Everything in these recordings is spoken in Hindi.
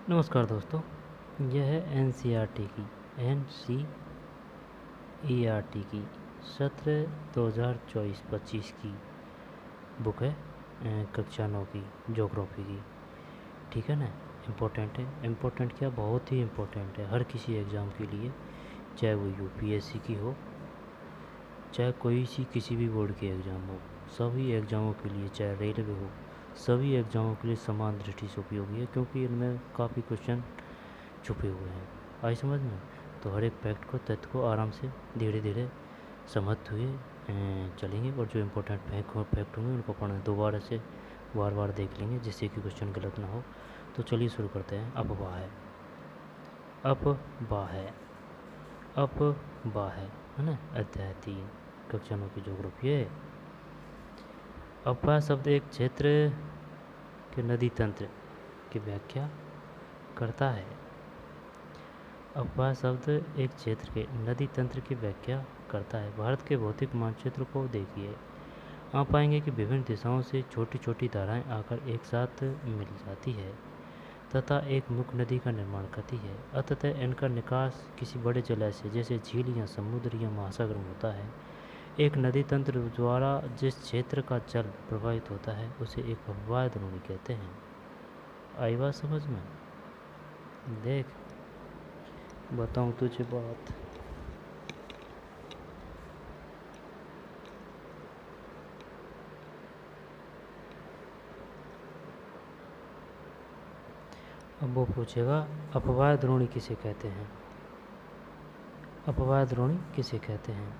नमस्कार दोस्तों, यह है एन सी की सत्र 2024-25 की बुक है। कक्षा 9 की ज्योग्राफी की। ठीक है ना। इम्पोर्टेंट है। इम्पोर्टेंट क्या, बहुत ही इम्पोर्टेंट है हर किसी एग्ज़ाम के लिए, चाहे वो यूपीएससी की हो, चाहे कोई सी किसी भी बोर्ड के एग्ज़ाम हो। सभी एग्ज़ामों के लिए, चाहे रेलवे हो, सभी एग्ज़ामों के लिए समान दृष्टि से उपयोगी है, क्योंकि इनमें काफ़ी क्वेश्चन छुपे हुए हैं। आई समझ में? तो हर एक फैक्ट को, तथ्य को आराम से धीरे धीरे समझते हुए चलेंगे, और जो इम्पोर्टेंट फैक्ट होंगे उनको पढ़ना दोबारा से बार बार देख लेंगे, जिससे कि क्वेश्चन गलत ना हो। तो चलिए शुरू करते हैं। अफवाह है, अफवाह है, अफवाह है ना। अध्याय 3 कक्षा 9 की ज्योग्राफी है। अफवाह शब्द एक क्षेत्र के नदी तंत्र की व्याख्या करता है। अफवाह शब्द एक क्षेत्र के नदी तंत्र की व्याख्या करता है। भारत के भौतिक मानचित्र को देखिए। आप पाएंगे कि विभिन्न दिशाओं से छोटी छोटी धाराएं आकर एक साथ मिल जाती है तथा एक मुख्य नदी का निर्माण करती है। अतः इनका निकास किसी बड़े जलाशय जैसे झील या समुद्र या महासागर में होता है। एक नदी तंत्र द्वारा जिस क्षेत्र का जल प्रभावित होता है उसे एक अफवाह द्रोणी कहते हैं। आई बात समझ में? देख, बताऊं तुझे बात। अब वो पूछेगा, अपवाह द्रोणी किसे कहते हैं? अपवाह द्रोणी किसे कहते हैं?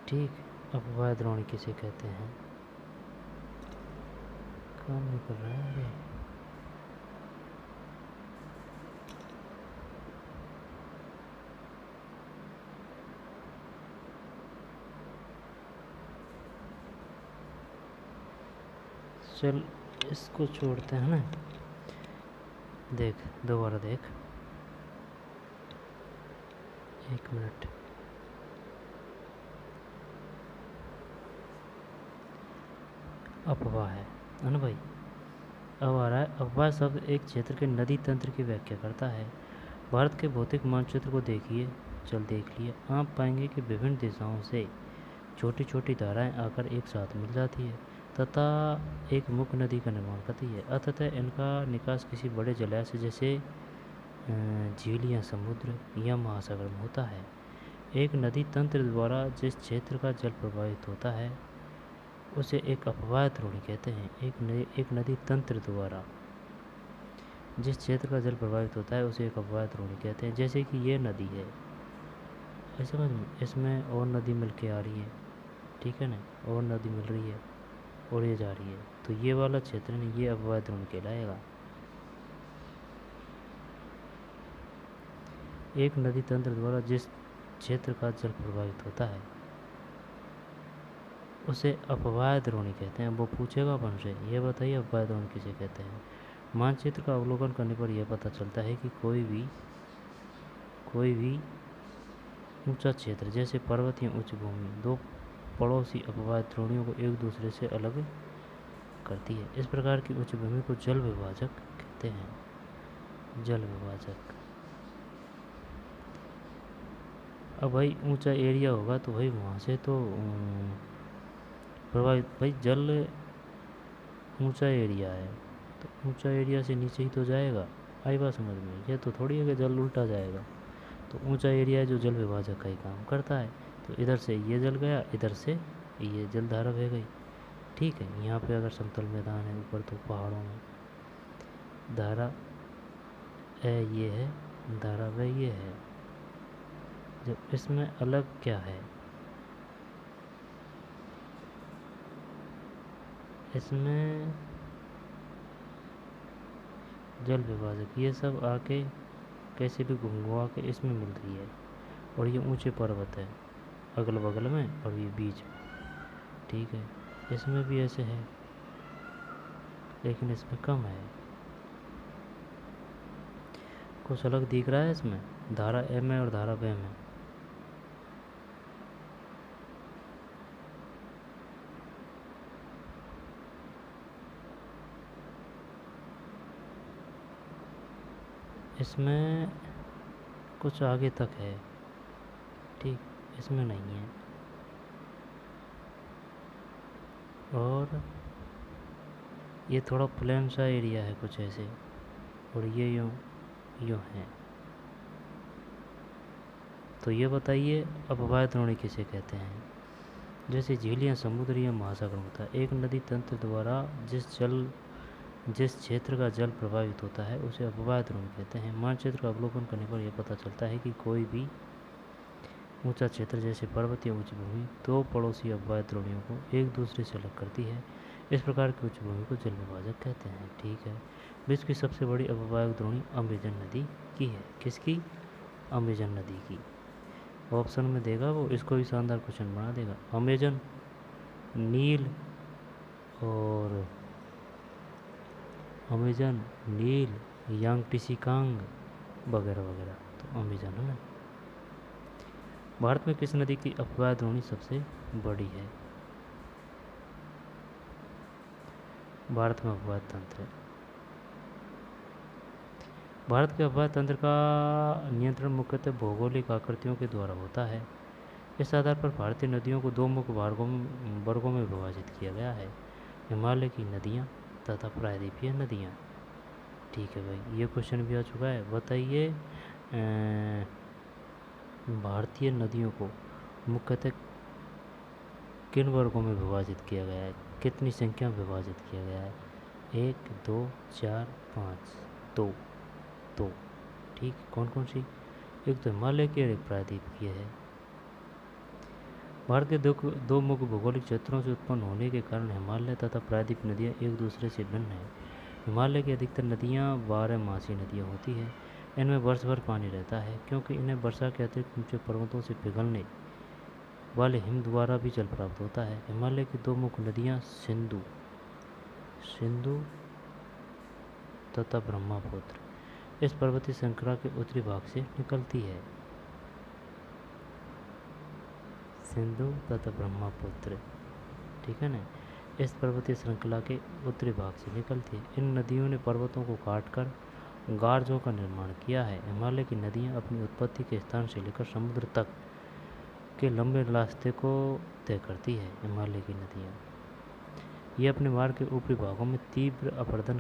ठीक, अपवाह द्रोणी किसे कहते हैं? काम नहीं कर रहा है। चल, इसको छोड़ते हैं ना। देख, दोबारा देख, एक मिनट। अफवाह है ना भाई। अब आ रहा है, अफवाह शब्द एक क्षेत्र के नदी तंत्र की व्याख्या करता है। भारत के भौतिक मानचित्र को देखिए। चल देख लिए। आप पाएंगे कि विभिन्न दिशाओं से छोटी छोटी धाराएं आकर एक साथ मिल जाती है तथा एक मुख्य नदी का निर्माण करती है। अतः इनका निकास किसी बड़े जलाशय जैसे झील या समुद्र या महासागर में होता है। एक नदी तंत्र द्वारा जिस क्षेत्र का जल प्रभावित होता है उसे एक अपवाह द्रोणी कहते हैं। एक नदी तंत्र द्वारा जिस क्षेत्र का जल प्रभावित होता है उसे एक अपवाह द्रोणी कहते हैं। जैसे कि ये नदी है, ऐसे समझ में, इसमें और नदी मिल के आ रही है, ठीक है ना, और नदी मिल रही है और ये जा रही है, तो ये वाला क्षेत्र नहीं, ये अपवाह द्रोणी कहलाएगा। एक नदी तंत्र द्वारा जिस क्षेत्र का जल प्रभावित होता है उसे अपवाह द्रोणी कहते हैं। वो पूछेगा अपन से, ये बताइए अपवाह द्रोणी किसे कहते हैं? मानचित्र का अवलोकन करने पर यह पता चलता है कि कोई भी ऊंचा क्षेत्र जैसे पर्वत या उच्च भूमि दो पड़ोसी अपवाह द्रोणियों को एक दूसरे से अलग करती है। इस प्रकार की उच्च भूमि को जल विभाजक कहते हैं। जल विभाजक। अब भाई ऊंचा एरिया होगा तो भाई वहाँ से तो प्रभावित, भाई जल ऊंचा एरिया है तो ऊंचा एरिया से नीचे ही तो जाएगा। आई बात समझ में? ये तो थोड़ी है कि जल उल्टा जाएगा। तो ऊंचा एरिया है जो जल विभाजक का ही काम करता है। तो इधर से ये जल गया, इधर से ये जल धारा बह गई। ठीक है, यहाँ पे अगर समतल मैदान है, ऊपर तो पहाड़ों में धारा ये है, धारा वह ये है। जब इसमें अलग क्या है, इसमें जल विभाजक ये सब आके कैसे भी घुमा के इसमें मिल रही है। और ये ऊंचे पर्वत है अगल बगल में और ये बीच में, ठीक है। इसमें भी ऐसे है लेकिन इसमें कम है। कुछ अलग दिख रहा है इसमें, धारा एम है और धारा बे में। इसमें कुछ आगे तक है, ठीक, इसमें नहीं है। और ये थोड़ा प्लेन सा एरिया है कुछ ऐसे, और ये यूँ यूँ है। तो ये बताइए अपवाह द्रोणी किसे कहते हैं। जैसे झील या समुद्र या महासागर होता है, एक नदी तंत्र द्वारा जिस क्षेत्र का जल प्रभावित होता है उसे अपवाह द्रोणी कहते हैं। मानचित्र का अवलोकन करने पर यह पता चलता है कि कोई भी ऊंचा क्षेत्र जैसे पर्वत या उच्च भूमि दो पड़ोसी अपवाह द्रोणियों को एक दूसरे से अलग करती है। इस प्रकार की उच्च भूमि को जल विभाजक कहते हैं। ठीक है, विश्व की सबसे बड़ी अपवाह द्रोणी अमेजन नदी की है। किसकी? अमेजन नदी की। ऑप्शन में देगा वो, इसको भी शानदार क्वेश्चन बना देगा। अमेजन, नील और अमेजन, नील, यांगटीसी-कांग वगैरह वगैरह, तो अमेजन है ना। भारत में किस नदी की अपवाह द्रोणी सबसे बड़ी है? भारत में अपवाह तंत्र। भारत के अपवाह तंत्र का नियंत्रण मुख्यतः भौगोलिक आकृतियों के द्वारा होता है। इस आधार पर भारतीय नदियों को दो मुख्य वर्गों में विभाजित किया गया है, हिमालय की नदियाँ तथा प्रायद्वीपीय नदियाँ। ठीक है भाई, ये क्वेश्चन भी आ चुका है। बताइए भारतीय नदियों को मुख्यतः किन वर्गों में विभाजित किया गया है, कितनी संख्या में विभाजित किया गया है? 1, 2, 4, 5, 2, 2। ठीक, कौन कौन सी? एक तो हिमालय की और एक प्रायद्वीपीय है। भारत के दो मुख्य भौगोलिक क्षेत्रों से उत्पन्न होने के कारण हिमालय तथा प्रायद्वीप नदियाँ एक दूसरे से भिन्न हैं। हिमालय की अधिकतर नदियाँ 12मासी नदियाँ होती हैं। इनमें वर्ष भर पानी रहता है क्योंकि इन्हें वर्षा के अतिरिक्त ऊंचे पर्वतों से पिघलने वाले हिम द्वारा भी जल प्राप्त होता है। हिमालय की दो मुख्य नदियाँ सिंधु तथा ब्रह्मपुत्र इस पर्वतीय श्रृंखला के उत्तरी भाग से निकलती है। सिंधु तथा ब्रह्मपुत्र, ठीक है ना, इस पर्वतीय श्रृंखला के उत्तरी भाग से निकलती है। इन नदियों ने पर्वतों को काटकर गार्जों का निर्माण किया है। हिमालय की नदियाँ अपनी उत्पत्ति के स्थान से लेकर समुद्र तक के लंबे रास्ते को तय करती है। हिमालय की नदियाँ ये अपने मार्ग के ऊपरी भागों में तीव्र अपरदन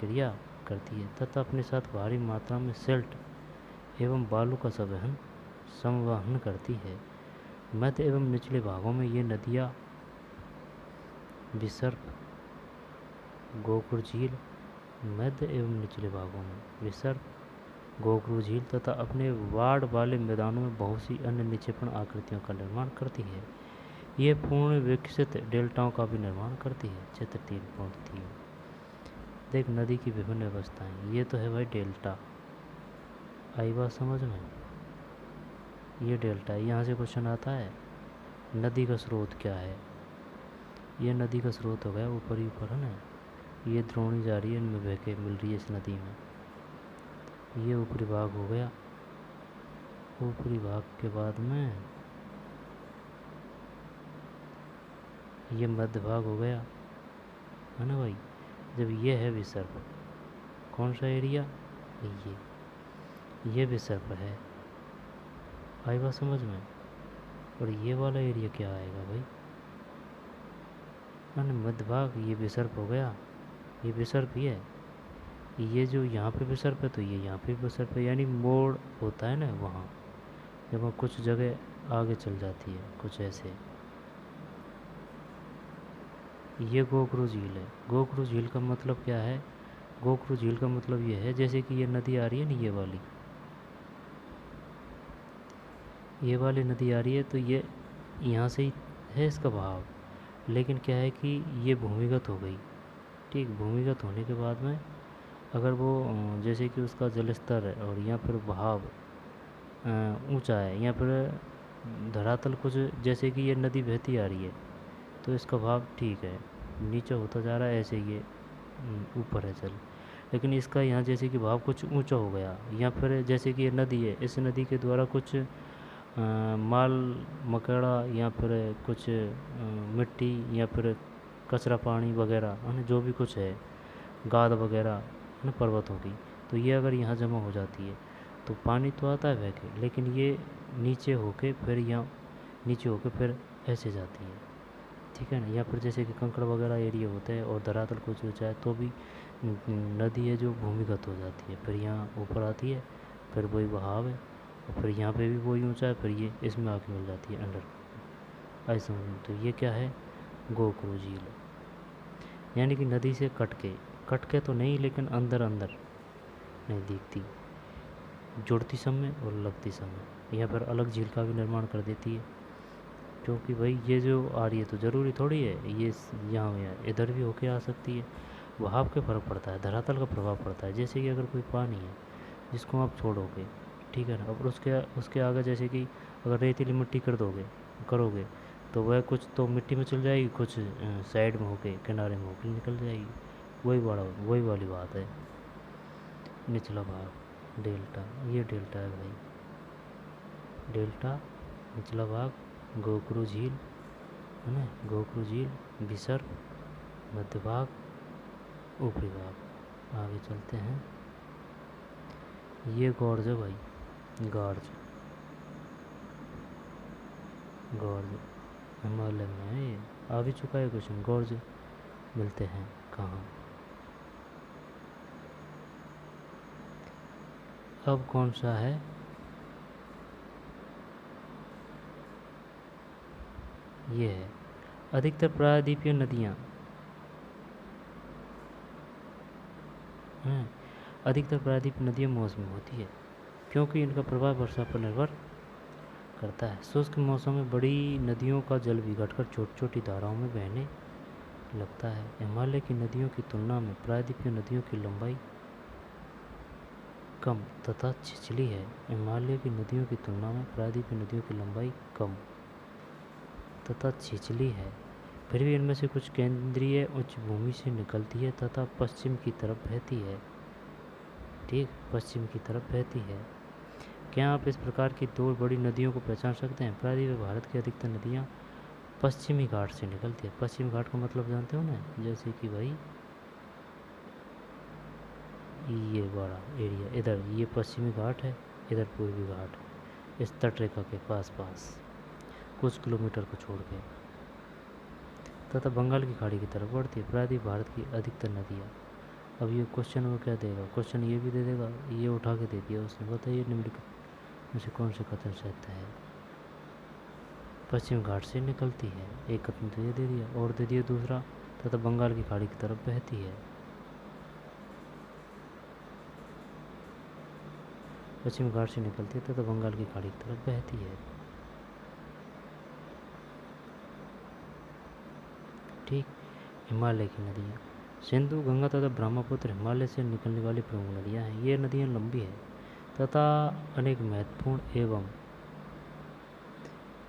क्रिया करती है तथा अपने साथ भारी मात्रा में सिल्ट एवं बालू का संवहन करती है। मध्य एवं निचले भागों में ये नदियाँ विसर्प, गोकुल झील, मध्य एवं निचले भागों में विसर्प, गोकुल झील तथा अपने वाड़ वाले मैदानों में बहुत सी अन्य निक्षेपण आकृतियों का निर्माण करती है। ये पूर्ण विकसित डेल्टाओं का भी निर्माण करती है। चित्र 3.3 देख नदी की विभिन्न अवस्थाएं। ये तो है भाई डेल्टा, आई बात समझ में? ये डेल्टा, यहाँ से क्वेश्चन आता है नदी का स्रोत क्या है। ये नदी का स्रोत हो गया ऊपर ही ऊपर, है ना। ये द्रोणी जा रही है, इनमें बह के मिल रही है इस नदी में। ये ऊपरी भाग हो गया, ऊपरी भाग के बाद में ये मध्य भाग हो गया, है ना भाई। जब ये है विसर्प, कौन सा एरिया? ये विसर्प है, आई बात समझ में। और ये वाला एरिया क्या आएगा भाई? मध्य भाग, ये विसर्प हो गया, ये विसर्प ही है। ये जो यहाँ पे विसर्प है तो ये यहाँ पे विसर्प है, यानी मोड़ होता है ना वहाँ, जब कुछ जगह आगे चल जाती है कुछ ऐसे। ये गोकरू झील है। गोकरू झील का मतलब क्या है? गोकरू झील का मतलब ये है जैसे कि ये नदी आ रही है ना, ये वाली नदी आ रही है, तो ये यहाँ से ही है इसका बहाव, लेकिन क्या है कि ये भूमिगत हो गई। ठीक, भूमिगत होने के बाद में अगर वो जैसे कि उसका जल स्तर है और यहाँ पर बहाव ऊंचा है, यहाँ पर धरातल कुछ जैसे कि ये नदी बहती आ रही है तो इसका भाव ठीक है, नीचे होता जा रहा है, ऐसे ये ऊपर है जल। लेकिन इसका यहाँ जैसे कि भाव कुछ ऊंचा हो गया, या फिर जैसे कि ये नदी है, इस नदी के द्वारा कुछ माल मकड़ा या फिर कुछ मिट्टी या फिर कचरा पानी वगैरह, है ना, जो भी कुछ है गाद वगैरह है ना पर्वतों की, तो ये अगर यहाँ जमा हो जाती है तो पानी तो आता है बह के, लेकिन ये नीचे होके फिर यहाँ नीचे होके फिर ऐसे जाती है, ठीक है ना। या फिर जैसे कि कंकड़ वगैरह एरिया होते हैं और धरातल कुछ ऊंचा है तो भी नदी है जो भूमिगत हो जाती है, फिर यहाँ ऊपर आती है, फिर वही बहाव है, और फिर यहाँ पे भी वही ऊंचा है, फिर ये इसमें आके मिल जाती है अंडर, ऐसा। तो ये क्या है, गोकरू झील, यानी कि नदी से कट के तो नहीं, लेकिन अंदर अंदर नहीं दिखती, जुड़ती समय और लगती समय, या फिर अलग झील का भी निर्माण कर देती है। क्योंकि भाई ये जो आ रही है तो ज़रूरी थोड़ी है ये यहाँ या इधर भी होके आ सकती है, बहाव के फ़र्क पड़ता है, धरातल का प्रभाव पड़ता है। जैसे कि अगर कोई पानी है जिसको आप छोड़ोगे, ठीक है ना, और उसके उसके आगे जैसे कि अगर रेतीली मिट्टी कर दोगे करोगे तो वह कुछ तो मिट्टी में चल जाएगी, कुछ साइड में होके किनारे में होके निकल जाएगी, वही वाली बात है। निचला भाग डेल्टा, ये डेल्टा है भाई, डेल्टा निचला भाग गोकरू झील है ना, गोकरू झील, विसर्ग मध्य भाग, ऊपरी भाग। आगे चलते हैं, ये गॉर्ज है भाई, गॉर्ज, गॉर्ज हिमालय में है, ये आ भी चुका है क्वेश्चन। गॉर्ज मिलते हैं कहाँ, अब कौन सा है, ये है अधिकतर प्रायद्वीपीय नदियाँ हैं, अधिकतर प्रायद्वीपीय नदियाँ मौसमी होती है क्योंकि इनका प्रभाव वर्षा पर निर्भर करता है। शुष्क मौसम में बड़ी नदियों का जल भी घटकर छोटी छोटी धाराओं में बहने लगता है। हिमालय की नदियों की तुलना में प्रायद्वीपीय नदियों की लंबाई कम तथा छिछली है। हिमालय की नदियों की तुलना में प्रायद्वीपीय नदियों की लंबाई कम तथा छिछली है, फिर भी इनमें से कुछ केंद्रीय उच्च भूमि से निकलती है तथा पश्चिम की तरफ बहती है, ठीक, पश्चिम की तरफ बहती है। क्या आप इस प्रकार की दो बड़ी नदियों को पहचान सकते हैं। प्रायद्वीपीय भारत की अधिकतर नदियाँ पश्चिमी घाट से निकलती है। पश्चिमी घाट का मतलब जानते हो ना, जैसे कि भाई ये बड़ा एरिया, इधर ये पश्चिमी घाट है, इधर पूर्वी घाट, इस तटरेखा के पास पास कुछ किलोमीटर को छोड़ के, तथा बंगाल की खाड़ी की तरफ बढ़ती है। प्रायद्वीप भारत की अधिकतर नदियाँ, अब ये क्वेश्चन वो क्या देगा, क्वेश्चन ये भी दे देगा, ये उठा के दे दिया उसने, बताइए निम्नलिखित में से कौन से कथन सत्य है। पश्चिम घाट से निकलती है, एक कथन तो ये दे दिया, और दे दिया दूसरा, तथा बंगाल की खाड़ी की तरफ बहती है। पश्चिम घाट से निकलती है तथा बंगाल की खाड़ी की तरफ बहती है, ठीक। हिमालय की नदियाँ, सिंधु, गंगा तथा ब्रह्मपुत्र हिमालय से निकलने वाली प्रमुख नदियाँ हैं। ये नदियाँ लंबी है तथा अनेक महत्वपूर्ण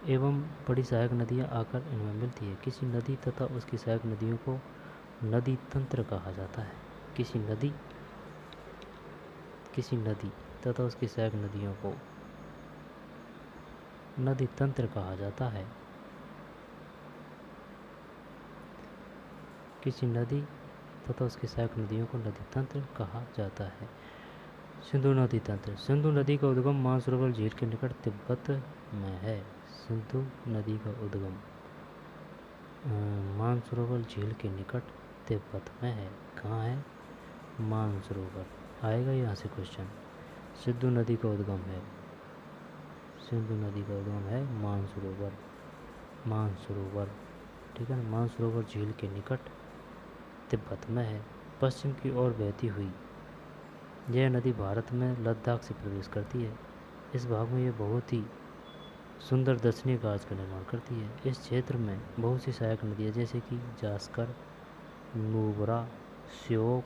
एवं बड़ी सहायक नदियाँ आकर इनमें मिलती है। किसी नदी तथा उसकी सहायक नदियों को नदी तंत्र कहा जाता है। किसी नदी तथा उसकी सहायक नदियों को नदी तंत्र कहा जाता है। किसी नदी तथा उसकी सहायक नदियों को नदी तंत्र कहा जाता है। सिंधु नदी तंत्र, सिंधु नदी का उद्गम मानसरोवर झील के निकट तिब्बत में है। सिंधु नदी का उद्गम मानसरोवर झील के निकट तिब्बत में है। कहाँ है, मानसरोवर, आएगा यहाँ से क्वेश्चन। सिंधु नदी का उद्गम है, सिंधु नदी का उद्गम है मानसरोवर, ठीक है ना, मानसरोवर झील के निकट तिब्बत में है। पश्चिम की ओर बहती हुई यह नदी भारत में लद्दाख से प्रवेश करती है। इस भाग में यह बहुत ही सुंदर दर्शनीय कार्य का निर्माण करती है। इस क्षेत्र में बहुत सी सहायक नदियाँ जैसे कि जास्कर, नुब्रा, श्योक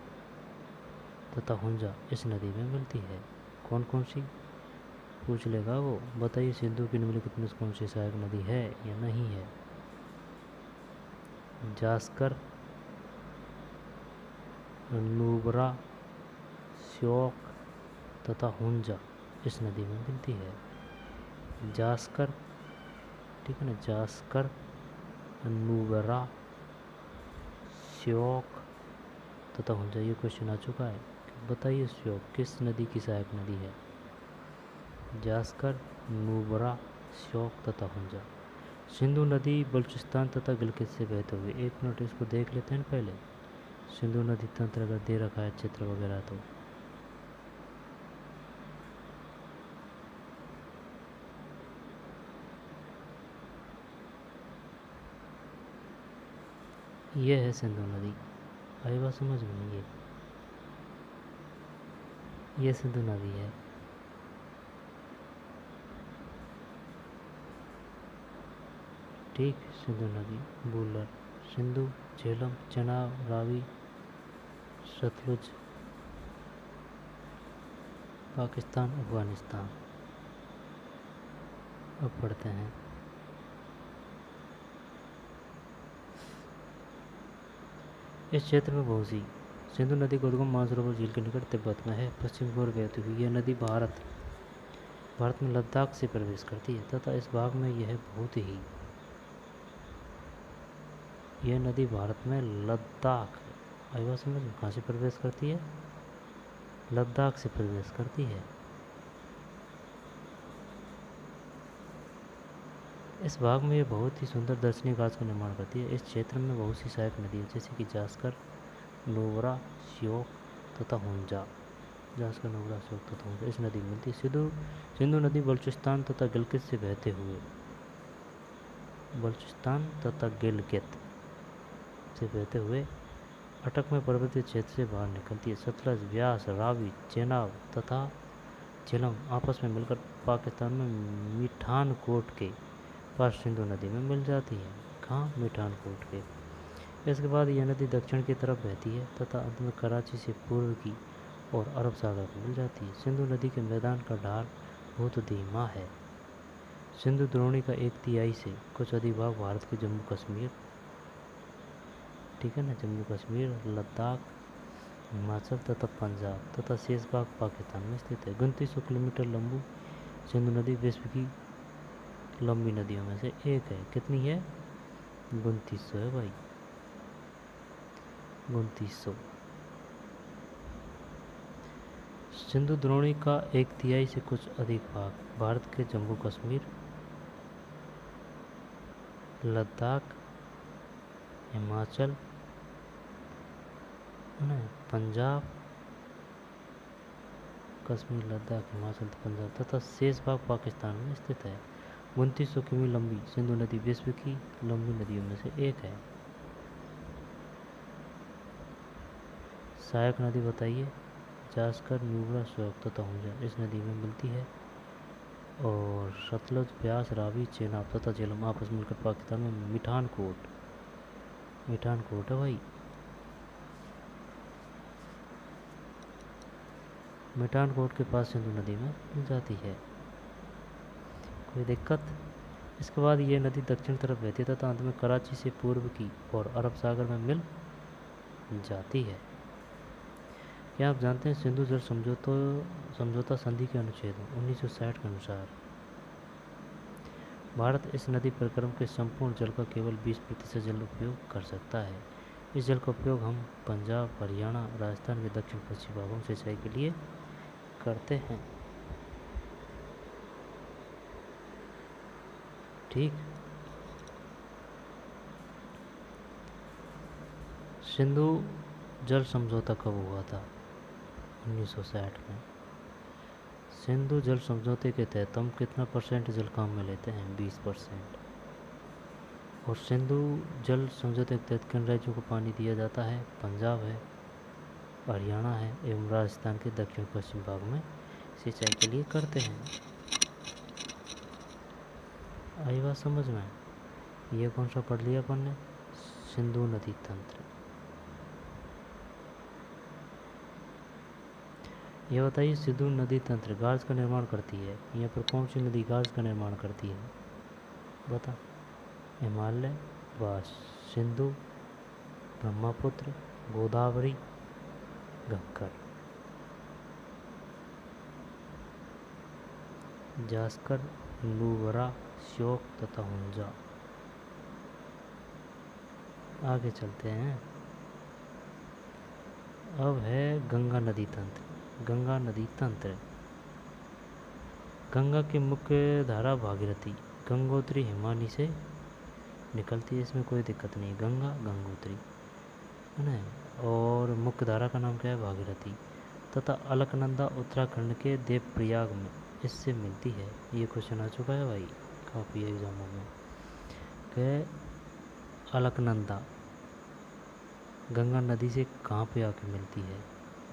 तथा हुंजा इस नदी में मिलती है। कौन कौन सी पूछ लेगा वो, बताइए सिंधु की निम्नलिखित में कौन सी सहायक नदी है या नहीं है। जास्कर, नुब्रा, श्योक तथा हुंजा इस नदी में मिलती है। जास्कर, ठीक है ना, जास्कर, नुब्रा, श्योक तथा हुंजा, ये क्वेश्चन आ चुका है। बताइए श्योक किस नदी की सहायक नदी है? जास्कर, नुब्रा, श्योक तथा हुंजा। सिंधु नदी बलूचिस्तान तथा गिलगित से बहते हुए, 1 मिनट इसको देख लेते हैं पहले। सिंधु नदी तंत्र अगर दे रखा है चित्र वगैरह तो ये है सिंधु नदी। आई बात समझ में? ये सिंधु नदी है। ठीक, सिंधु नदी बूलर, सिंधु, झेलम, चेनाब, रावी, सतलुज, पाकिस्तान, अफगानिस्तान। अब पढ़ते हैं। इस क्षेत्र में बहुत सी सिंधु नदी का उद्गम मानसरोवर झील के निकट तिब्बत में है। पश्चिम की ओर बहती हुई यह नदी भारत में लद्दाख से प्रवेश करती है तथा इस भाग में यह नदी भारत में लद्दाख आईवा समझ में कहाँ से प्रवेश करती है? लद्दाख से प्रवेश करती है। इस भाग में यह बहुत ही सुंदर दर्शनीय घास का निर्माण करती है। इस क्षेत्र में बहुत सी सहायक नदी है जैसे कि जास्कर, नोबरा, श्योक तथा हुंजा। जास्कर, नोबरा, श्योक तथा हुंजा इस नदी में मिलती है। सिंधु नदी बलूचिस्तान तथा गिलगित से बहते हुए अटक में पर्वतीय क्षेत्र से बाहर निकलती है। सतलज, व्यास, रावी, चेनाब तथा झेलम आपस में मिलकर पाकिस्तान में मिठानकोट के पास सिंधु नदी में मिल जाती है। कहाँ? मिठानकोट के। इसके बाद यह नदी दक्षिण की तरफ बहती है तथा अंत में कराची से पूर्व की और अरब सागर में मिल जाती है। सिंधु नदी के मैदान का ढाल बहुत धीमा है। सिंधु द्रोणी का 1/3 से कुछ अधिक भाग भारत के जम्मू कश्मीर, ठीक है ना, जम्मू कश्मीर, लद्दाख, हिमाचल तथा पंजाब तथा शेष भाग पाकिस्तान में स्थित है। 2900 किलोमीटर लंबी सिंधु नदी विश्व की लंबी नदियों में से एक है। कितनी है? 2900 है भाई, 2900। सिंधु द्रोणी का 1/3 से कुछ अधिक भाग भारत के जम्मू कश्मीर, लद्दाख, हिमाचल, पंजाब, कश्मीर, लद्दाख, हिमाचल, पंजाब तथा शेष भाग पाकिस्तान में स्थित है। 2900 किमी लंबी सिंधु नदी विश्व की लंबी नदियों में से एक है। सहायक नदी बताइए। जास्कर, नुब्रा, श्योक तथा हुंजा इस नदी में मिलती है। और सतलुज, व्यास, रावी, चेनाब तथा झेलम आपस में मिलकर पाकिस्तान में मिठानकोट है भाई। मिठानकोट के पास सिंधु नदी में मिल जाती है। कोई दिक्कत? इसके बाद ये नदी दक्षिण तरफ बहती है तथा अंत में कराची से पूर्व की और अरब सागर में मिल जाती है। क्या आप जानते हैं सिंधु जल समझौता संधि के अनुच्छेद 1960 के अनुसार भारत इस नदी परिक्रम के संपूर्ण जल का केवल 20% जल उपयोग कर सकता है। इस जल का उपयोग हम पंजाब, हरियाणा, राजस्थान के दक्षिण पश्चिम भागों में सिंचाई के लिए करते हैं। ठीक। सिंधु जल समझौता कब हुआ था? 1960 में। सिंधु जल समझौते के तहत हम कितना % जल काम में लेते हैं? 20%। और सिंधु जल समझौते के तहत किन राज्यों को पानी दिया जाता है? पंजाब है, हरियाणा है एवं राजस्थान के दक्षिण पश्चिम भाग में सिंचाई के लिए करते हैं। आई बात समझ में? ये कौन सा पढ़ लिया अपन ने? सिंधु नदी तंत्र। ये बताइए सिंधु नदी तंत्र गार्ज का निर्माण करती है। यहाँ पर कौन सी नदी गार्ज का निर्माण करती है? बता। हिमालय, व सिंधु, ब्रह्मपुत्र, गोदावरी, घग्गर। जास्कर, नुब्रा, श्योक तथा हुंजा। आगे चलते हैं। अब है गंगा नदी तंत्र। गंगा नदी तंत्र। गंगा की मुख्य धारा भागीरथी गंगोत्री हिमानी से निकलती है, इसमें कोई दिक्कत नहीं। गंगा गंगोत्री है ना। और मुख्य धारा का नाम क्या है? भागीरथी। तथा अलकनंदा उत्तराखंड के देवप्रयाग में इससे मिलती है। ये क्वेश्चन आ चुका है भाई काफ़ी एग्जामों में कि अलकनंदा गंगा नदी से कहाँ पे आके मिलती है?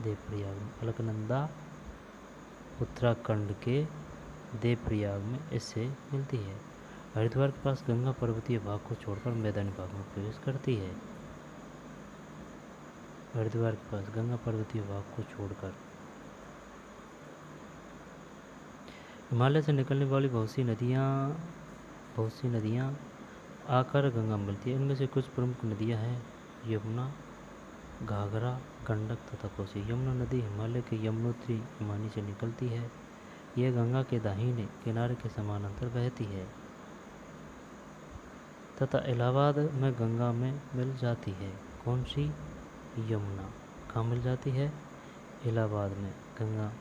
देवप्रयाग में। अलकनंदा उत्तराखंड के देवप्रयाग में इससे मिलती है। हरिद्वार के पास गंगा पर्वतीय भाग को छोड़कर मैदानी भाग में प्रवेश करती है। हरिद्वार के पास गंगा पर्वतीय भाग को छोड़कर हिमालय से निकलने वाली बहुत सी नदियाँ आकर गंगा में मिलती है। इनमें से कुछ प्रमुख नदियाँ हैं यमुना, घाघरा, गंडक तथा कोसी। यमुना नदी हिमालय के यमुनोत्री हिमानी से निकलती है। यह गंगा के दाहिने किनारे के समानांतर बहती है तथा इलाहाबाद में गंगा में मिल जाती है। कौन सी? यमुना। कहाँ मिल जाती है? इलाहाबाद में गंगा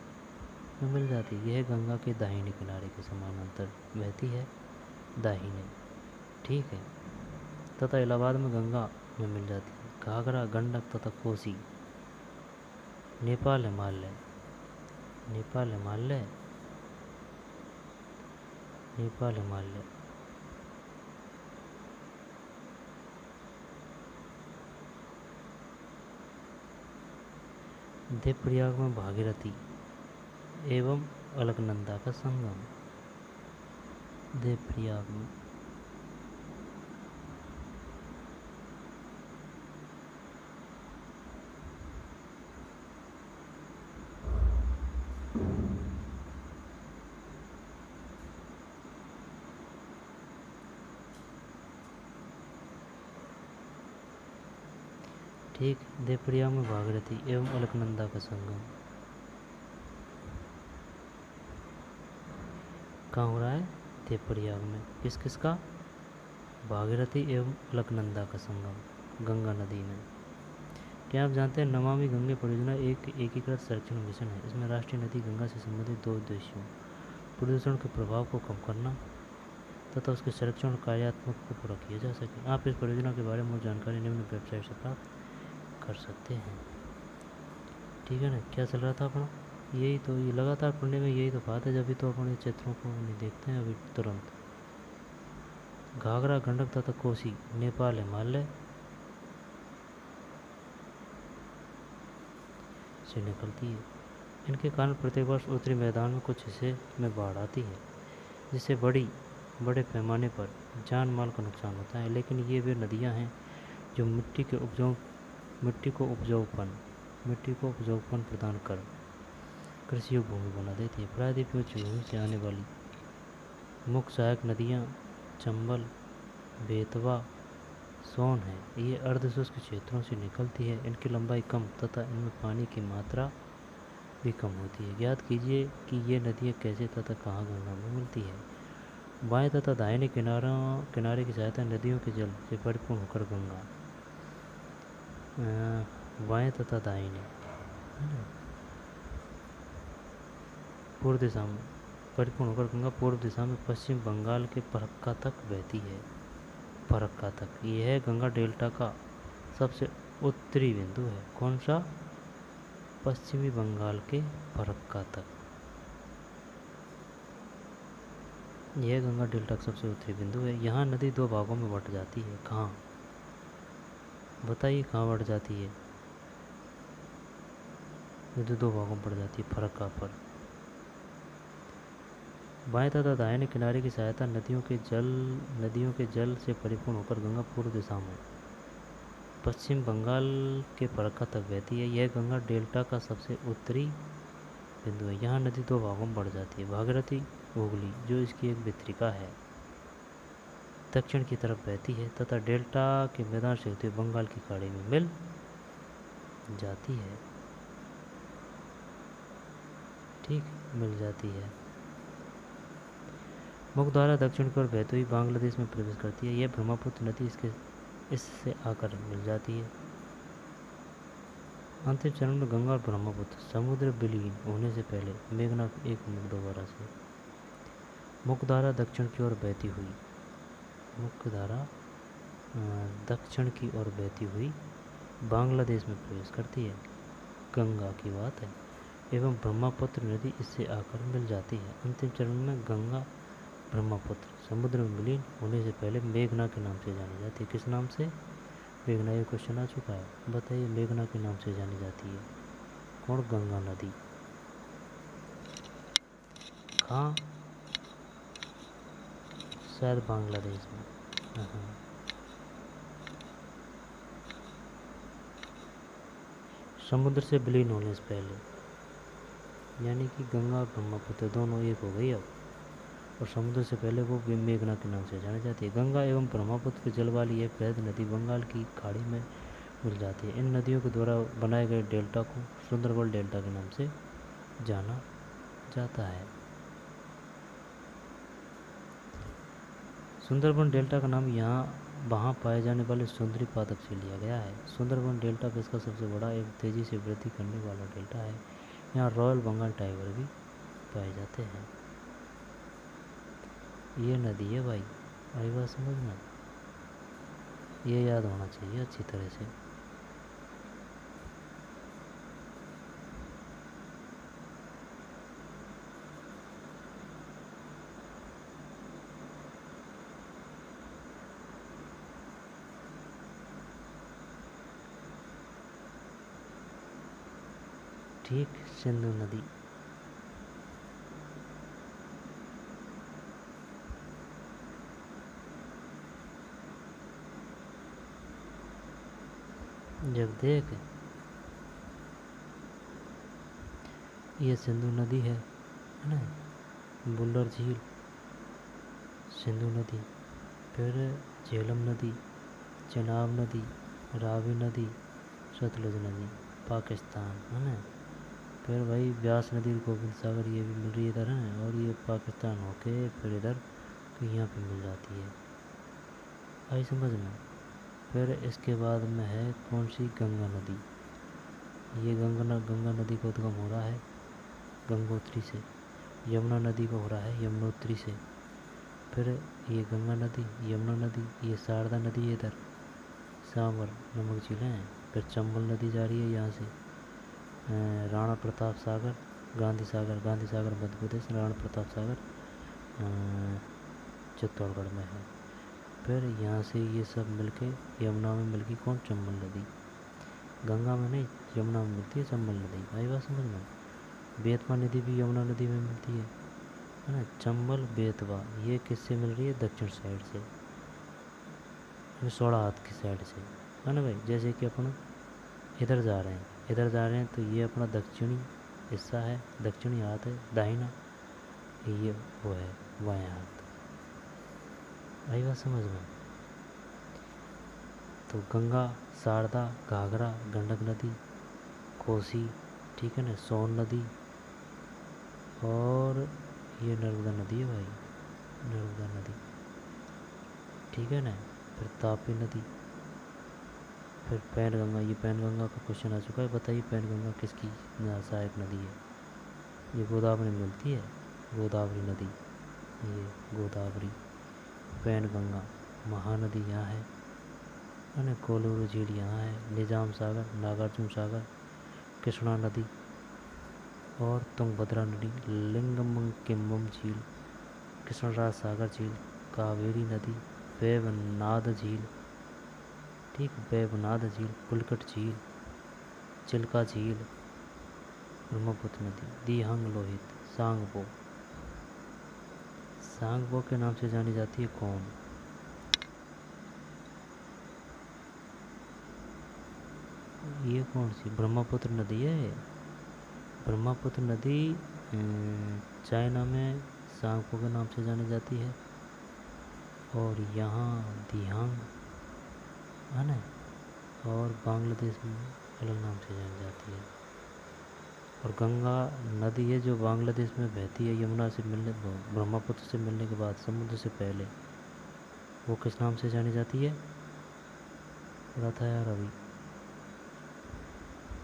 में मिल जाती है। यह गंगा के दाहिने किनारे के समानांतर बहती है, दाहिने, ठीक है। तथा इलाहाबाद में गंगा में मिल जाती है। घाघरा, गंडक तथा कोसी नेपाल हिमालय नेपाल हिमालय नेपाल हिमालय देवप्रयाग में भागीरथी एवं अलकनंदा का संगम। देवप्रयाग में ठीक। देवप्रयाग में भागीरथी एवं अलकनंदा का संगम कहाँ हो रहा है? देवप्रयाग में। किस किस का? भागीरथी एवं अलकनंदा का संगम गंगा नदी में। क्या आप जानते हैं नमामि गंगे परियोजना एक एकीकृत संरक्षण मिशन है। इसमें राष्ट्रीय नदी गंगा से संबंधित 2 उद्देश्यों प्रदूषण के प्रभाव को कम करना तथा उसके संरक्षण और कार्यात्मक को पूरा किया जा सके। आप इस परियोजना के बारे में जानकारी निम्न वेबसाइट से प्राप्त कर सकते हैं। ठीक है ना। क्या चल रहा था अपना? यही तो, ये लगातार पढ़ने में यही तो बात है। जब भी तो अपने चित्रों को नहीं देखते हैं अभी तुरंत। घाघरा, गंडक तथा कोसी नेपाल हिमालय से निकलती है। इनके कारण प्रत्येक वर्ष उत्तरी मैदान में कुछ हिस्से में बाढ़ आती है, जिससे बड़े पैमाने पर जान माल का नुकसान होता है। लेकिन ये वे नदियाँ हैं जो मिट्टी को उपजाऊपन प्रदान कर कृषि भूमि बना देती है। प्रायद्वीपीय उच्च भूमि से आने वाली मुख्य सहायक नदियाँ चंबल, बेतवा, सोन है। ये अर्धशुष्क क्षेत्रों से निकलती है। इनकी लंबाई कम तथा इनमें पानी की मात्रा भी कम होती है। ज्ञात कीजिए कि ये नदियाँ कैसे तथा कहाँ गंगा में मिलती है। बाएं तथा दाहिने किनारे की सहायता नदियों के जल से परिपूर्ण होकर गंगा बाएं तथा दाहिने पूर्व दिशा में परिपूर्ण होकर गंगा पूर्व दिशा में पश्चिम बंगाल के फरक्का तक बहती है। फरक्का तक। यह गंगा डेल्टा का सबसे उत्तरी बिंदु है। कौन सा? पश्चिमी बंगाल के फरक्का तक। यह गंगा डेल्टा का सबसे उत्तरी बिंदु है। यहाँ नदी 2 भागों में बट जाती है। कहाँ? बताइए कहाँ बट जाती है? नदी 2 भागों में बट जाती है फरक्का पर। बाएं तथा दाहिने किनारे की सहायता नदियों के जल से परिपूर्ण होकर गंगा पूर्व दिशा में पश्चिम बंगाल के फरक्का तक बहती है। यह गंगा डेल्टा का सबसे उत्तरी बिंदु है। यहाँ नदी 2 भागों में बढ़ जाती है। भागीरथी हुगली, जो इसकी एक वितरिका है, दक्षिण की तरफ बहती है तथा डेल्टा के मैदान से होते हुए बंगाल की खाड़ी में मिल जाती है। ठीक, मिल जाती है। मुख्यधारा दक्षिण की ओर बहती हुई बांग्लादेश में प्रवेश करती है। यह ब्रह्मपुत्र नदी इससे आकर मिल जाती है। अंतिम चरण में गंगा और ब्रह्मपुत्र समुद्र विलीन होने से पहले मेघनाथ एक मुख दोबारा से मुख्यधारा दक्षिण की ओर बहती हुई मुख्यधारा दक्षिण की ओर बहती हुई बांग्लादेश में प्रवेश करती है। गंगा की बात है एवं ब्रह्मपुत्र नदी इससे आकर मिल जाती है। अंतिम चरण में गंगा ब्रह्मपुत्र समुद्र में विलीन होने से पहले मेघना के नाम से जानी जाती है। किस नाम से? मेघना, ये क्वेश्चन आ चुका है। बताइए मेघना के नाम से जानी जाती है कौन? गंगा नदी। कहाँ? शायद बांग्लादेश में। हाँ, समुद्र से विलीन होने से पहले, यानी कि गंगा और ब्रह्मपुत्र दोनों एक हो गई अब, और समुद्र से पहले वो मेघना के नाम से जानी जाती है। गंगा एवं ब्रह्मपुत्र के जल वाली एक वृहद नदी बंगाल की खाड़ी में मिल जाती है। इन नदियों के द्वारा बनाए गए डेल्टा को सुंदरबन डेल्टा के नाम से जाना जाता है। सुंदरबन डेल्टा का नाम वहाँ पाए जाने वाले सुंदरी पादप से लिया गया है। सुंदरबन डेल्टा विश्व का सबसे बड़ा एवं तेजी से वृद्धि करने वाला डेल्टा है। यहाँ रॉयल बंगाल टाइगर भी पाए जाते हैं। ये नदी है भाई, आई बात समझ में? ये याद होना चाहिए अच्छी तरह से। ठीक, सिंधु नदी। जब देख, ये सिंधु नदी है ना, बुल्लर झील सिंधु नदी, फिर झेलम नदी, चेनाब नदी, रावी नदी, सतलुज नदी पाकिस्तान है ना, फिर भाई ब्यास नदी गोविंद सागर ये भी मिल रही है इधर है, और ये पाकिस्तान होके फिर इधर यहाँ पे मिल जाती है। आई समझ में? फिर इसके बाद में है कौन सी? गंगा नदी। ये गंगा नदी का उद्गम हो रहा है गंगोत्री से। यमुना नदी का हो रहा है यमुनोत्री से। फिर ये गंगा नदी, यमुना नदी, ये शारदा नदी है इधर, सांबर नमक झीलें हैं। फिर चंबल नदी जा रही है यहाँ से, राणा प्रताप सागर, गांधी सागर मध्य प्रदेश, राणा प्रताप सागर चित्तौड़गढ़ में है। फिर यहाँ से ये सब मिलके यमुना में मिलके कौन? चंबल नदी। गंगा में नहीं, यमुना में मिलती है चंबल नदी। आई बात समझ में? बेतवा नदी भी यमुना नदी में मिलती है ना। चंबल बेतवा ये किससे मिल रही है? दक्षिण साइड से, सोड़ा हाथ की साइड से, है ना भाई। जैसे कि अपन इधर जा रहे हैं तो ये अपना दक्षिणी हिस्सा है, दक्षिणी हाथ है दाहिना, ये वो है बायां हाथ। आई बात समझ में? तो गंगा, शारदा, घाघरा, गंडक नदी, कोसी, ठीक है ना, सोन नदी, और ये नर्मदा नदी है भाई, नर्मदा नदी, ठीक है ना। फिर तापी नदी, फिर पैनगंगा। ये पैनगंगा का क्वेश्चन आ चुका है। बताइए पैनगंगा किसकी सहायक नदी है? ये गोदावरी में मिलती है, गोदावरी नदी, ये गोदावरी। पैनगंगा महानदी यहाँ है ना। कोलूरू झील यहाँ है, निजाम सागर, नागार्जुन सागर, कृष्णा नदी, और तुंगभद्रा नदी, लिंगमंकिमम झील, कृष्णराज सागर झील, कावेरी नदी, वेवनाद झील, ठीक, वेवनाद झील, पुलकट झील, चिल्का झील, ब्रह्मपुत्र नदी, दिहंग लोहित, सांगपो। सांगपो के नाम से जानी जाती है कौन? ये कौन सी? ब्रह्मपुत्र नदी है। ब्रह्मपुत्र नदी चाइना में सांगपो के नाम से जानी जाती है, और यहाँ दिहांग है ना, और बांग्लादेश में अलग नाम से जानी जाती है। और गंगा नदी है जो बांग्लादेश में बहती है यमुना से मिलने, ब्रह्मपुत्र से मिलने के बाद समुद्र से पहले, वो किस नाम से जानी जाती है? पता था यार अभी।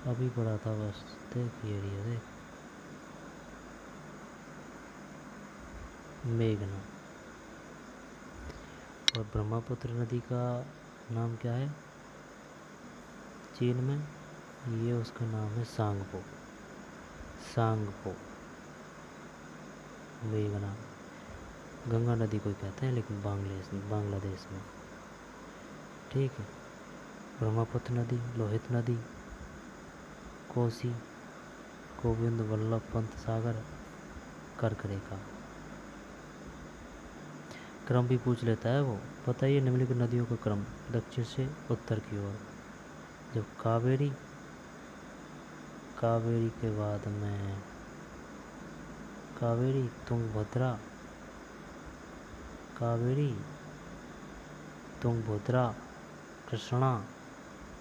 अभी पढ़ा था बस, देख ये रही है, देख मेघना। और ब्रह्मपुत्र नदी का नाम क्या है चीन में? ये उसका नाम है सांगपो। सांगपो, मेघना। गंगा नदी को कहते हैं लेकिन बांग्लादेश में, ठीक है। ब्रह्मपुत्र नदी, लोहित नदी, कोसी, गोविंद वल्लभ पंत सागर, कर्क रेखा। क्रम भी पूछ लेता है वो। बताइए निम्नलिखित नदियों का क्रम दक्षिण से उत्तर की ओर। जब कावेरी, कावेरी के बाद में कावेरी, तुंगभद्रा, कावेरी, तुंगभद्रा, कृष्णा,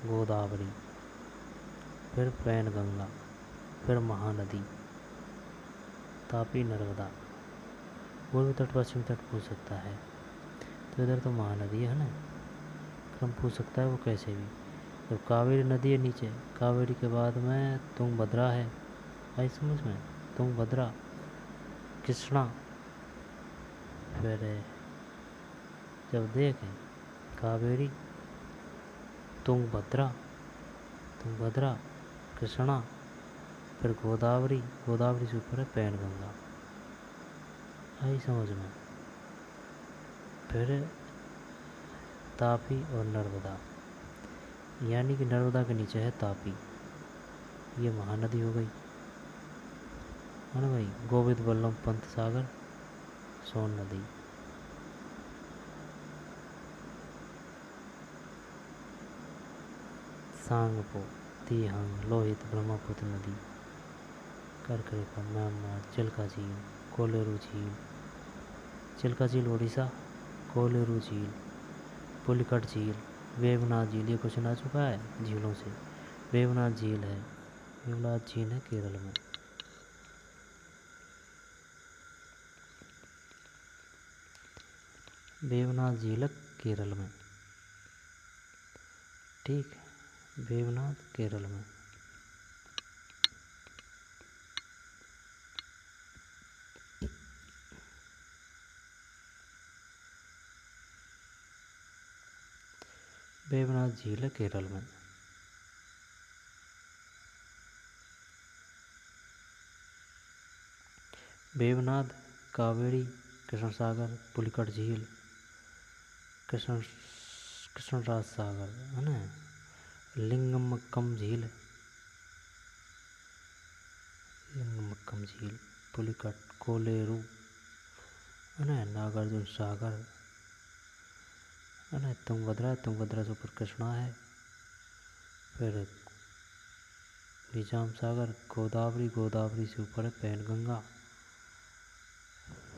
गोदावरी, फिर पैनगंगा, फिर महानदी, तापी, नर्मदा। पूर्वी तट पश्चिमी तट पूछ सकता है, तो इधर तो महानदी है ना, क्रम पूछ सकता है वो कैसे भी। जब कावेरी नदी है नीचे, कावेरी के बाद में तुंगभद्रा है, आई समझ में, तुंगभद्रा, कृष्णा, फिर जब देखें कावेरी, तुंगभद्रा, तुंगभद्रा, कृष्णा, फिर गोदावरी, गोदावरी से ऊपर है पैनगंगा, आई समझ में। फिर तापी और नर्मदा, यानी कि नर्मदा के नीचे है तापी, ये महानदी हो गई, है ना भाई। गोविंद वल्लभ पंत सागर, सोन नदी। सांगपो, तिहांग, लोहित, ब्रह्मपुत्र नदी, कर्क रेखा, म्यांमार, चिल्का झील, कोलेरू झील, चिल्का झील उड़ीसा, कोलेरू झील, पुलिकट झील, वेवनाथ झील। ये क्वेश्चन आ चुका है झीलों से। वेवनाथ झील है, वेवनाथ झील है केरल में। वेवनाथ झील है केरल में, ठीक है, वेवनाथ केरल में। वेवनाथ झील है केरल में। वेवनाथ, कावेरी, कृष्ण सागर, पुलिकट झील, कृष्णराज सागर, है ना, लिंगमक्कम झील, लिंगमक्कम झील, पुलिकट, कोलेरू, है ना, नागार्जुन सागर, है ना, तुंगभद्रा, तुंगभद्रा से ऊपर कृष्णा है, फिर निजाम सागर, गोदावरी, गोदावरी से ऊपर है पैनगंगा,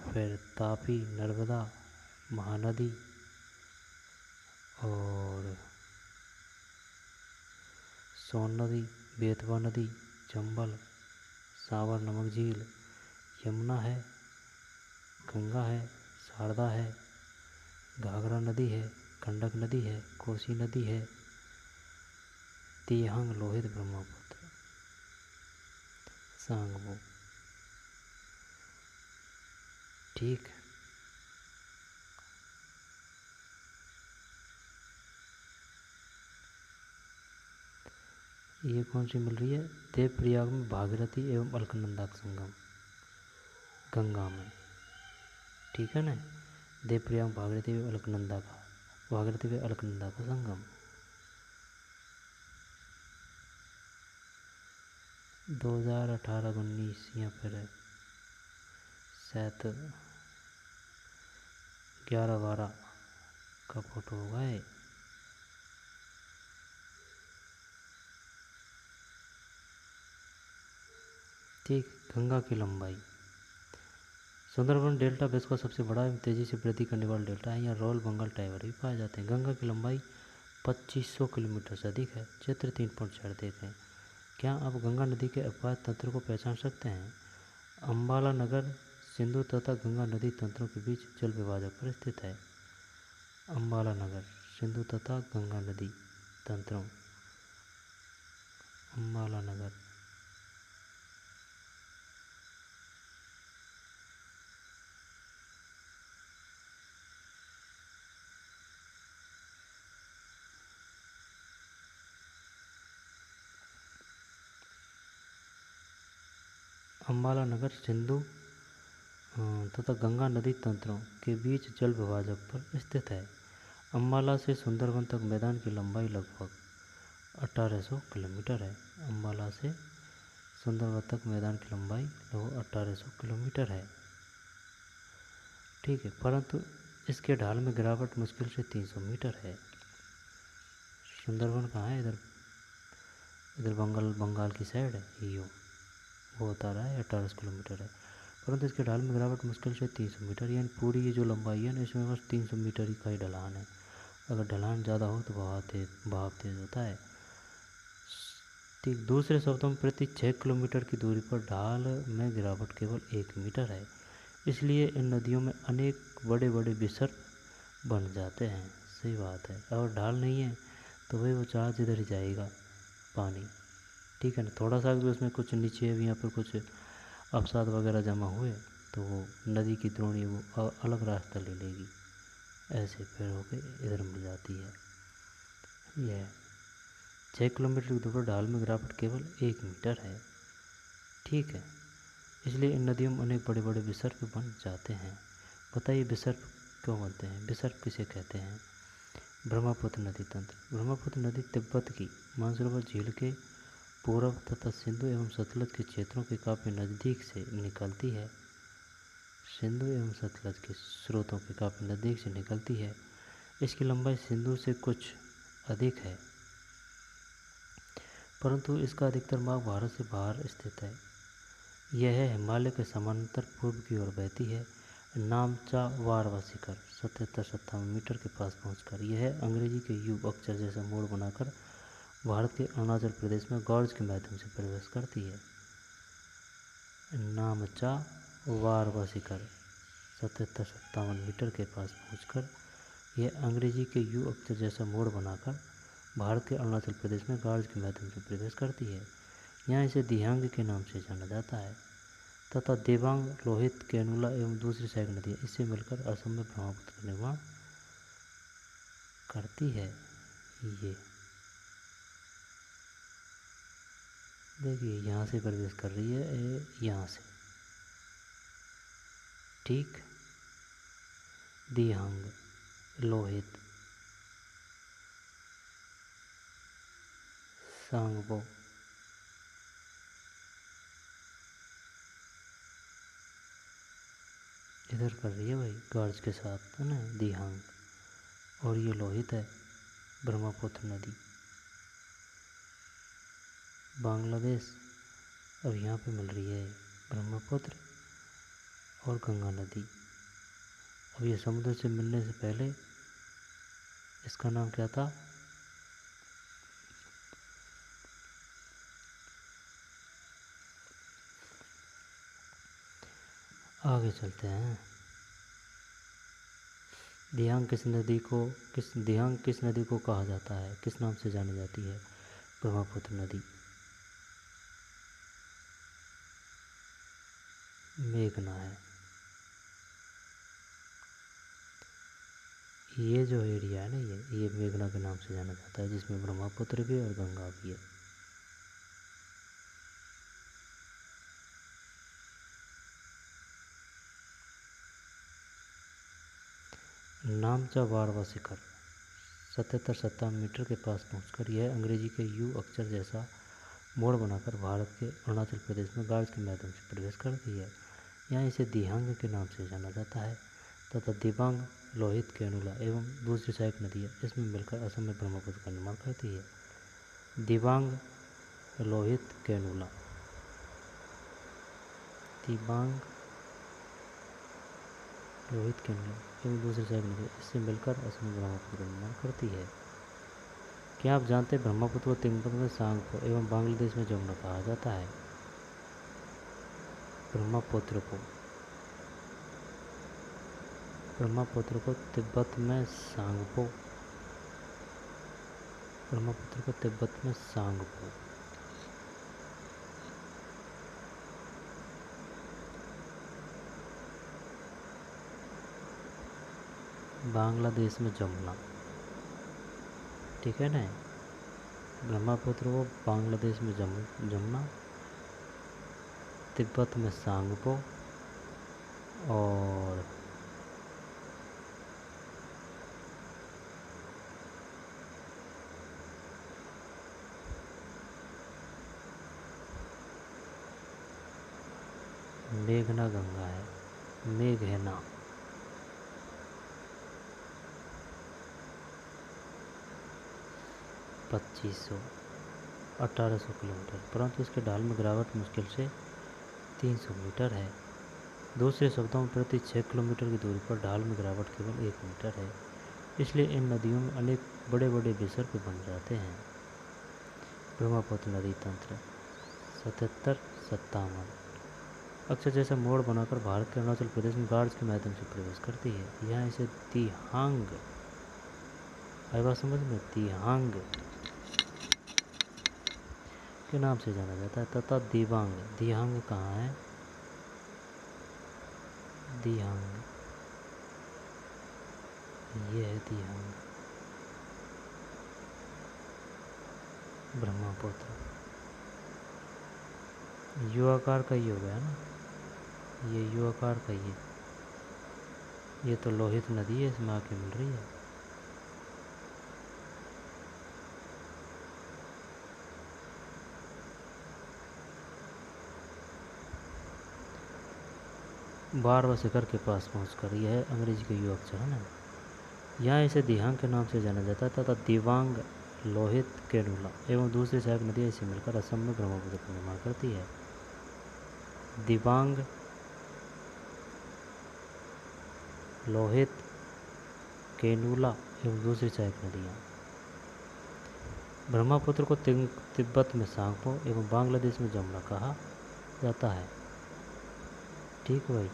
फिर तापी, नर्मदा, महानदी, और सोन नदी, बेतवा नदी, चंबल, सावर नमक झील, यमुना है, गंगा है, शारदा है, घाघरा नदी है, गंडक नदी है, कोसी नदी है, तिहंग, लोहित, ब्रह्मपुत्र, सांगबो, ठीक। ये कौन सी मिल रही है? देवप्रयाग में भागीरथी एवं अलकनंदा का संगम, गंगा में, ठीक है ना। देवप्रयाग में भागीरथी एवं अलकनंदा का, भागीरथी एवं अलकनंदा का संगम। 2018-19 या फिर शायद 11-12 का फोटो होगा ये। ठीक। गंगा की लंबाई, सुंदरबन डेल्टा विश्व का सबसे बड़ा एवं तेजी से वृद्धि करने वाला डेल्टा है। यहाँ रॉयल बंगाल टाइगर भी पाए जाते हैं। गंगा की लंबाई 2500 किलोमीटर से अधिक है। चित्र 3.4 देखें। क्या आप गंगा नदी के अपवाह तंत्र को पहचान सकते हैं? अम्बाला नगर सिंधु तथा गंगा नदी तंत्रों के बीच जल विभाजक पर स्थित है। अम्बाला नगर सिंधु तथा गंगा नदी तंत्रों अम्बाला नगर। अम्बाला नगर सिंधु तथा गंगा नदी तंत्रों के बीच जल विभाजक पर स्थित है। अम्बाला से सुंदरबन तक मैदान की लंबाई लगभग 1800 किलोमीटर है। अम्बाला से सुंदरबन तक मैदान की लंबाई लगभग 1800 किलोमीटर है। ठीक है, परंतु इसके ढाल में गिरावट मुश्किल से 300 मीटर है। सुंदरबन कहाँ है? इधर इधर बंगाल की साइड है। वो बता रहा है 1800 किलोमीटर है, परंतु इसके ढाल में गिरावट मुश्किल से 300 मीटर, यानी पूरी ये जो लंबाई है ना, इसमें बस 300 मीटर ही का ही ढलान है। अगर ढलान ज़्यादा हो तो बहाव तेज होता है। ठीक, दूसरे शब्दों में प्रति 6 किलोमीटर की दूरी पर ढाल में गिरावट केवल 1 मीटर है। इसलिए इन नदियों में अनेक बड़े बड़े विसर्ग बन जाते हैं। सही बात है, अगर ढाल नहीं है तो भाई वो चाह जिधर ही जाएगा पानी। ठीक है ना, थोड़ा सा भी उसमें कुछ नीचे भी यहाँ पर कुछ अवसाद वगैरह जमा हुए तो वो नदी की द्रोणी वो अलग रास्ता ले लेगी, ऐसे फिर होके इधर मिल जाती है। यह 6 किलोमीटर की दूरी पर ढाल में गिरावट केवल 1 मीटर है। ठीक है, इसलिए इन नदियों में अनेक बड़े बड़े विसर्ग बन जाते हैं। बताइए विसर्ग क्यों बनते हैं? विसर्ग किसे कहते हैं? ब्रह्मपुत्र नदी तंत्र। ब्रह्मपुत्र नदी तिब्बत की मानसरोवर झील के पूर्व तथा सिंधु एवं सतलज के क्षेत्रों के काफ़ी नज़दीक से निकलती है। सिंधु एवं सतलज के स्रोतों के काफ़ी नज़दीक से निकलती है। इसकी लंबाई सिंधु से कुछ अधिक है, परंतु इसका अधिकतर मार्ग भारत से बाहर स्थित है। यह हिमालय के समानांतर पूर्व की ओर बहती है। नामचा वारवा शिखर 77-57 मीटर के पास पहुंचकर यह अंग्रेजी के यू अक्षर जैसा मोड़ बनाकर भारत के अरुणाचल प्रदेश में गॉर्ज के माध्यम से प्रवेश करती है। नामचा वारवा शिखर 77-57 मीटर के पास पहुंचकर यह अंग्रेजी के यू अक्षर जैसा मोड़ बनाकर भारत के अरुणाचल प्रदेश में गॉर्ज के माध्यम से प्रवेश करती है। यहाँ इसे दिहांग के नाम से जाना जाता है तथा देवांग, लोहित, कैनुला एवं दूसरी सहायक नदियाँ इससे मिलकर असम में ब्रह्मपुत्र का निर्माण करती है। ये देखिए यहाँ से प्रवेश कर रही है, यहाँ से। ठीक, दिहांग, लोहित, सांगबो, इधर कर रही है भाई गॉर्ज के साथ, है ना, दिहांग। और ये लोहित है, ब्रह्मपुत्र नदी। बांग्लादेश अब यहाँ पे मिल रही है ब्रह्मपुत्र और गंगा नदी। अब ये समुद्र से मिलने से पहले इसका नाम क्या था? आगे चलते हैं। दिहांग किस नदी को कहा जाता है, किस नाम से जानी जाती है? ब्रह्मपुत्र नदी। मेघना है। ये जो एरिया है ना, ये मेघना के नाम से जाना जाता है, जिसमें ब्रह्मपुत्र भी और गंगा भी है। नामचा वारवा शिखर 77-57 मीटर के पास पहुंचकर यह अंग्रेजी के यू अक्षर जैसा मोड़ बनाकर भारत के अरुणाचल प्रदेश में गॉर्ज के माध्यम से प्रवेश करती है। यहाँ इसे दिहांग के नाम से जाना जाता है तथा दिबांग, लोहित, कैनुला एवं दूसरी सहायक नदियाँ इसमें मिलकर असम में ब्रह्मपुत्र का निर्माण करती है। दिबांग, लोहित, कैनुला, दिबांग, लोहित, कैनुला एवं दूसरी सहायक नदियाँ इससे मिलकर असम में ब्रह्मपुत्र का निर्माण करती है। क्या आप जानते हैं ब्रह्मपुत्र को तिब्बत में सांगपो एवं बांग्लादेश में जमुना कहा जाता है? ब्रह्मपुत्र को तिब्बत में सांगपो, ब्रह्मपुत्र को तिब्बत में सांगपो बांग्लादेश में जमुना, ठीक है ना। ब्रह्मपुत्र वो बांग्लादेश में जमुना, तिब्बत में सांगपो, और मेघना गंगा है, मेघना। 2500 1800 किलोमीटर, परंतु इसके ढाल में गिरावट मुश्किल से 300 मीटर है। दूसरे शब्दों में प्रति 6 किलोमीटर की दूरी पर ढाल में गिरावट केवल 1 मीटर है। इसलिए इन नदियों में अनेक बड़े बड़े विसर्ग बन जाते हैं। ब्रह्मपुत्र नदी तंत्र 77-57 अक्सर जैसा मोड़ बनाकर भारत के अरुणाचल प्रदेश में गार्ड्स के माध्यम से प्रवेश करती है। यहाँ इसे दिहांग, आई बात समझ में, दिहांग के नाम से जाना जाता है, तथा दिबांग। दिहांग कहाँ है? दिहांग, ये है दिहांग। ब्रह्मपुत्र युवाकार का ही हो गया ना, ये युवाकार का ही है। ये तो लोहित नदी है, इसमें आके मिल रही है। बारवा शिखर के पास पहुंचकर, यह है अंग्रेजी के यू अक्षर है ना। यहाँ इसे दिहांग के नाम से जाना जाता है, तथा दिबांग, लोहित, केनुला एवं दूसरी सहायक नदियाँ इसे मिलकर असम में ब्रह्मपुत्र का निर्माण करती है। दिबांग, लोहित, केनुला एवं दूसरी सहायक नदियाँ। ब्रह्मपुत्र को तिब्बत में सांगपो एवं बांग्लादेश में जमुना कहा जाता है। ठीक भाई।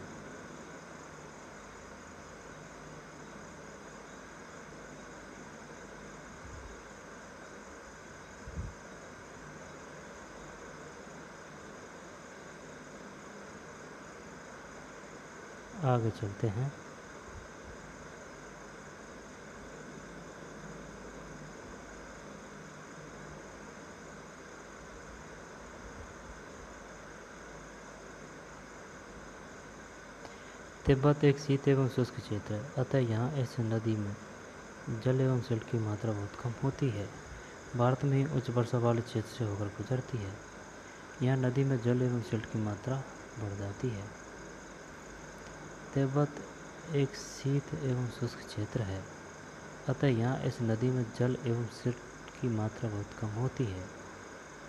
आगे चलते हैं। तिब्बत एक शीत एवं शुष्क क्षेत्र है, अतः यहाँ इस नदी में जल एवं सिल्ट की मात्रा बहुत कम होती है। भारत में ही उच्च वर्षा वाले क्षेत्र से होकर गुजरती है। यहाँ नदी में जल एवं सिल्ट की मात्रा बढ़ जाती है। तिब्बत एक शीत एवं शुष्क क्षेत्र है, अतः यहाँ इस नदी में जल एवं सिल्ट की मात्रा बहुत कम होती है।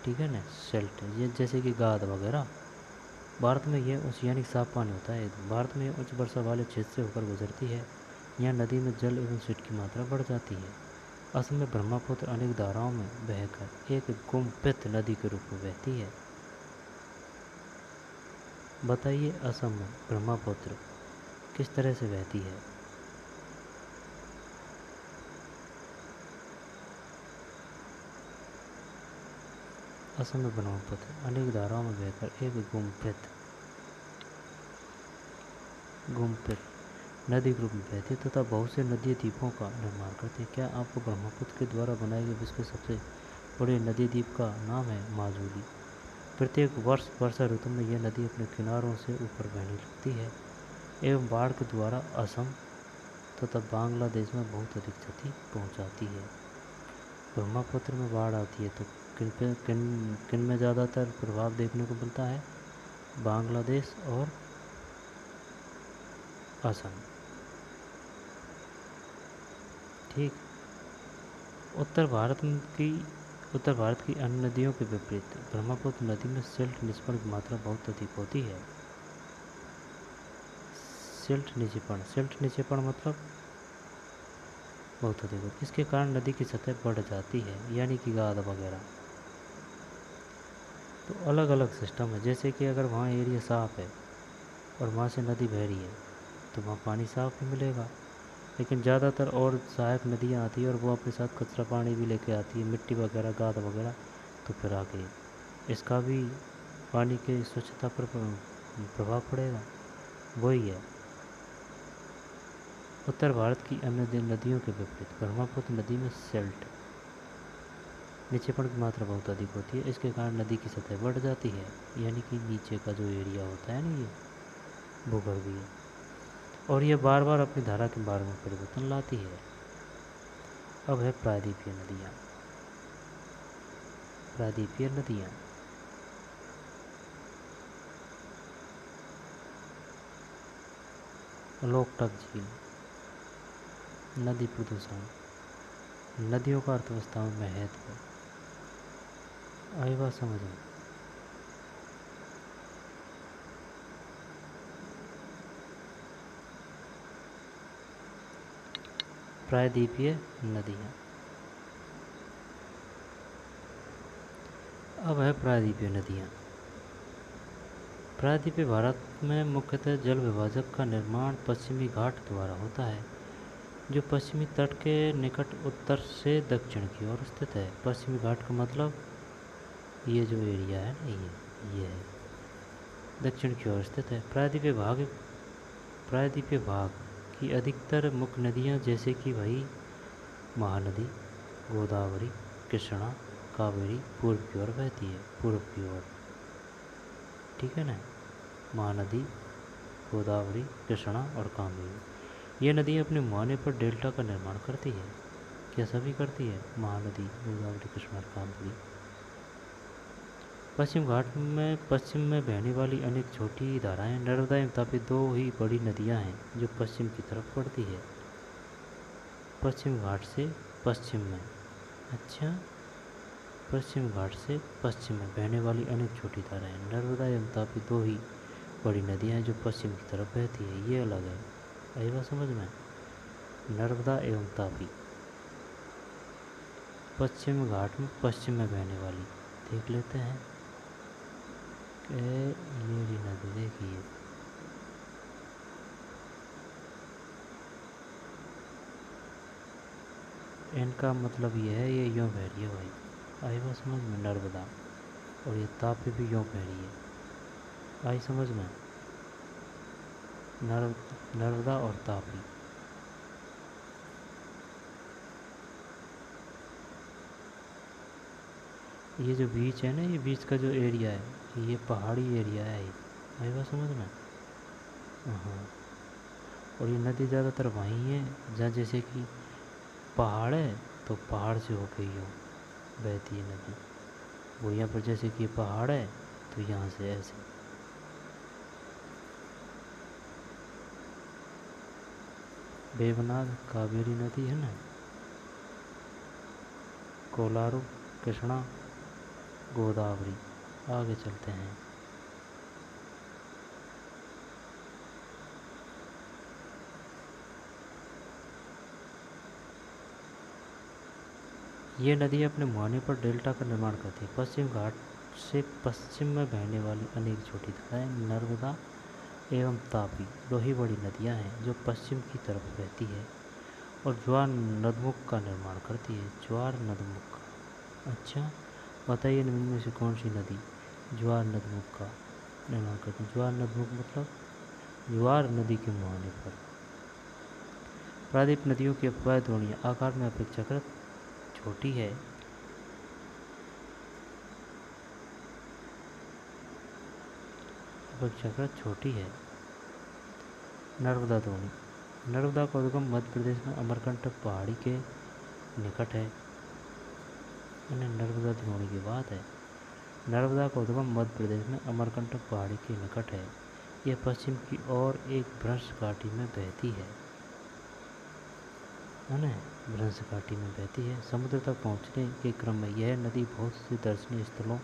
ठीक है ना, सिल्ट ये जैसे कि गाद वगैरह। भारत में यह ओशियानिक साफ पानी होता है। भारत में उच्च वर्षा वाले क्षेत्र से होकर गुजरती है। यहाँ नदी में जल एवं सिल्ट की मात्रा बढ़ जाती है। असम में ब्रह्मपुत्र अनेक धाराओं में बहकर एक गुम्फित नदी के रूप में बहती है। बताइए असम में ब्रह्मपुत्र किस तरह से बहती है? असम में ब्रह्मपुत्र अनेक धाराओं में बहकर एक गुम्फित नदी के रूप में बहती है तथा बहुत से नदी द्वीपों का निर्माण करती है। क्या आपको ब्रह्मपुत्र के द्वारा बनाए गए विश्व के सबसे बड़े नदी द्वीप का नाम है माजुली? प्रत्येक वर्ष वर्षा ऋतु में यह नदी अपने किनारों से ऊपर बहने लगती है एवं बाढ़ के द्वारा असम तथा बांग्लादेश में बहुत अधिक क्षति पहुंचाती है। ब्रह्मपुत्र में बाढ़ आती है तो किन में ज़्यादातर प्रभाव देखने को मिलता है? बांग्लादेश और असम। ठीक। उत्तर भारत की अन्य नदियों के विपरीत ब्रह्मपुत्र नदी में सिल्ट निक्षेपण की मात्रा बहुत अधिक होती है। सिल्ट निक्षेपण मतलब बहुत अधिक होती है। इसके कारण नदी की सतह बढ़ जाती है, यानी कि गाद वगैरह। तो अलग अलग सिस्टम है, जैसे कि अगर वहाँ एरिया साफ़ है और वहाँ से नदी बह रही है तो वहाँ पानी साफ़ ही मिलेगा। लेकिन ज़्यादातर और सहायक नदियाँ आती है और वो अपने साथ कचरा पानी भी लेके आती है, मिट्टी वगैरह, गाद वगैरह, तो फिर आगे इसका भी पानी के स्वच्छता पर प्रभाव पड़ेगा। वही है। उत्तर भारत की अन्य नदियों के विपरीत ब्रह्मपुत्र नदी में सिल्ट नीचेपन की मात्रा बहुत अधिक होती है। इसके कारण नदी की सतह बढ़ जाती है, यानी कि नीचे का जो एरिया होता है ना, ये भूगर्भीय, और यह बार बार अपनी धारा के मार्ग में परिवर्तन लाती है। अब है प्रायद्वीपीय नदियाँ। प्रायद्वीपीय नदियाँ लोकटक झील, नदी प्रदूषण, नदियों का अर्थव्यवस्था में महत्व। आई बात समझ में? प्रायद्वीपीय नदियाँ। अब है प्रायद्वीपीय नदियाँ। प्रायद्वीपीय भारत में मुख्यतः जल विभाजक का निर्माण पश्चिमी घाट द्वारा होता है, जो पश्चिमी तट के निकट उत्तर से दक्षिण की ओर स्थित है। पश्चिमी घाट का मतलब ये जो एरिया है ना, ये है, दक्षिण की ओर स्थित है। प्रायद्वीपीय भाग की अधिकतर मुख्य नदियाँ जैसे कि भाई महानदी, गोदावरी, कृष्णा, कावेरी पूर्व की ओर बहती है, पूर्व की ओर, ठीक है ना। महानदी, गोदावरी, कृष्णा और कावेरी, ये नदियाँ अपने मुहाने पर डेल्टा का निर्माण करती है। क्या सभी करती है? महानदी, गोदावरी, कृष्णा और कावेरी। पश्चिम में बहने वाली अनेक छोटी धाराएं नर्मदा एवं तापी दो ही बड़ी नदियां हैं जो पश्चिम की तरफ बढ़ती है। पश्चिम घाट से पश्चिम में, अच्छा, पश्चिम घाट से पश्चिम में बहने वाली अनेक छोटी धाराएं नर्मदा एवं तापी दो ही बड़ी नदियां हैं जो पश्चिम की तरफ बहती है। ये अलग है। आई बात समझ में? नर्मदा एवं तापी पश्चिम घाट में पश्चिम में बहने वाली, देख लेते हैं। ये नदी देखिए, इनका मतलब ये है, ये यूँ बह रही है भाई। आई बात समझ में? नर्मदा, और ये तापी भी यूँ बह रही है। आई समझ में? नर्मदा और तापी। ये जो बीच है ना, ये बीच का जो एरिया है, ये पहाड़ी एरिया है। आई बात समझ में? हाँ, और ये नदी ज़्यादातर वहीं है जहाँ जैसे कि पहाड़ है, तो पहाड़ से होके यूँ बहती है नदी। वो यहाँ पर जैसे कि पहाड़ है, तो यहाँ से ऐसे। वेवनाड कावेरी नदी है ना, कोलारू, कृष्णा, गोदावरी। आगे चलते हैं। ये नदी अपने मुहाने पर डेल्टा का निर्माण करती है। पश्चिम घाट से पश्चिम में बहने वाली अनेक छोटी धाराएं नर्मदा एवं तापी दो ही बड़ी नदियां हैं जो पश्चिम की तरफ बहती है और ज्वार नदमुख का निर्माण करती है। ज्वार नदमुख का, अच्छा, बताइए इनमें से कौन सी नदी ज्वार नदमुख का निर्माण करती है? ज्वार नदमुख मतलब ज्वार नदी के मुहाने पर। प्रायद्वीप नदियों की अपवाह द्रोणियाँ आकार में अपेक्षाकृत छोटी है। अपेक्षाकृत छोटी है। नर्मदा द्रोणी, नर्मदा का उद्गम मध्य प्रदेश में अमरकंटक पहाड़ी के निकट है। नर्मदा द्रोणी की बात है। नर्मदा का उद्गम मध्य प्रदेश में अमरकंटक पहाड़ी के निकट है। यह पश्चिम की ओर एक भ्रंश घाटी में बहती है ना, भ्रंश घाटी में बहती है। समुद्र तक पहुंचने के क्रम में यह नदी बहुत से दर्शनीय स्थलों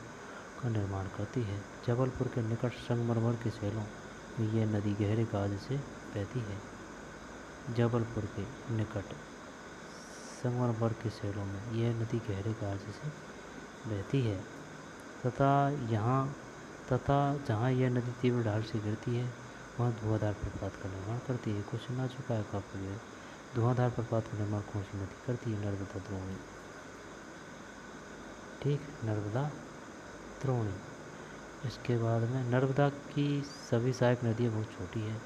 का निर्माण करती है। जबलपुर के निकट संगमरमर के शैलों में यह नदी गहरे गाज से बहती है। जबलपुर के निकट संगमरमर के शैलों में यह नदी गहरे गाज से बहती है तथा जहाँ यह नदी तीव्र ढाल से गिरती है वहाँ धुआंधार प्रपात का निर्माण करती है। क्वेश्चन आ चुका है काफ़ी है। धुआंधार प्रपात का निर्माण कौन सी नदी करती है? नर्मदा द्रोणी, ठीक, नर्मदा द्रोणी। इसके बाद में नर्मदा की सभी सहायक नदियाँ बहुत छोटी है।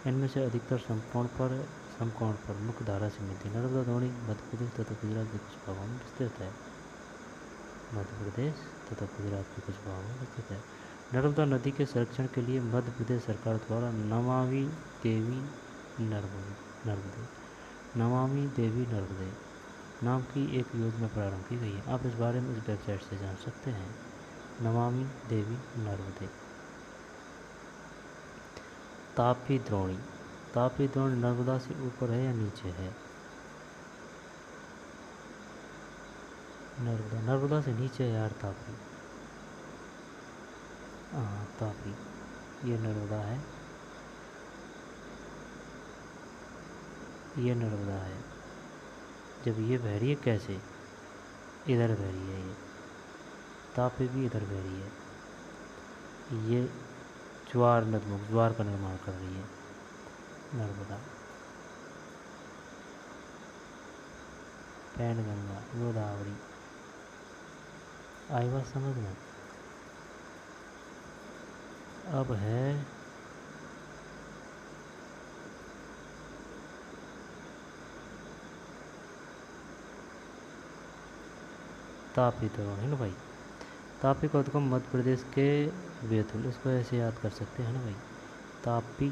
इनमें से अधिकतर समकोण पर मुख्य धारा से मिलती है। नर्मदा द्रोणी मध्य प्रदेश तथा गुजरात के कुछ भागों में विस्तृत है। मध्य प्रदेश तथा गुजरात के कुछ भागों में स्थित है। नर्मदा नदी के संरक्षण के लिए मध्य प्रदेश सरकार द्वारा नमामि देवी नर्मदे नाम की एक योजना प्रारंभ की गई है। आप इस बारे में इस वेबसाइट से जान सकते हैं। नमामि देवी नर्मदे। तापी द्रोणी नर्मदा से ऊपर है या नीचे है? नर्मदा से नीचे है यार तापी। हाँ तापी, ये नर्मदा है, ये नर्मदा है। जब ये बह रही है कैसे, इधर बह रही है, ये तापी भी इधर बह रही है। ये ज्वार का निर्माण कर रही है नर्मदा। पैनगंगा, गोदावरी, आई बात समझ में? अब है तापी द्रोणी है ना भाई। तापी का उद्गम मध्य प्रदेश के बैतूल, इसको ऐसे याद कर सकते हैं ना भाई। तापी,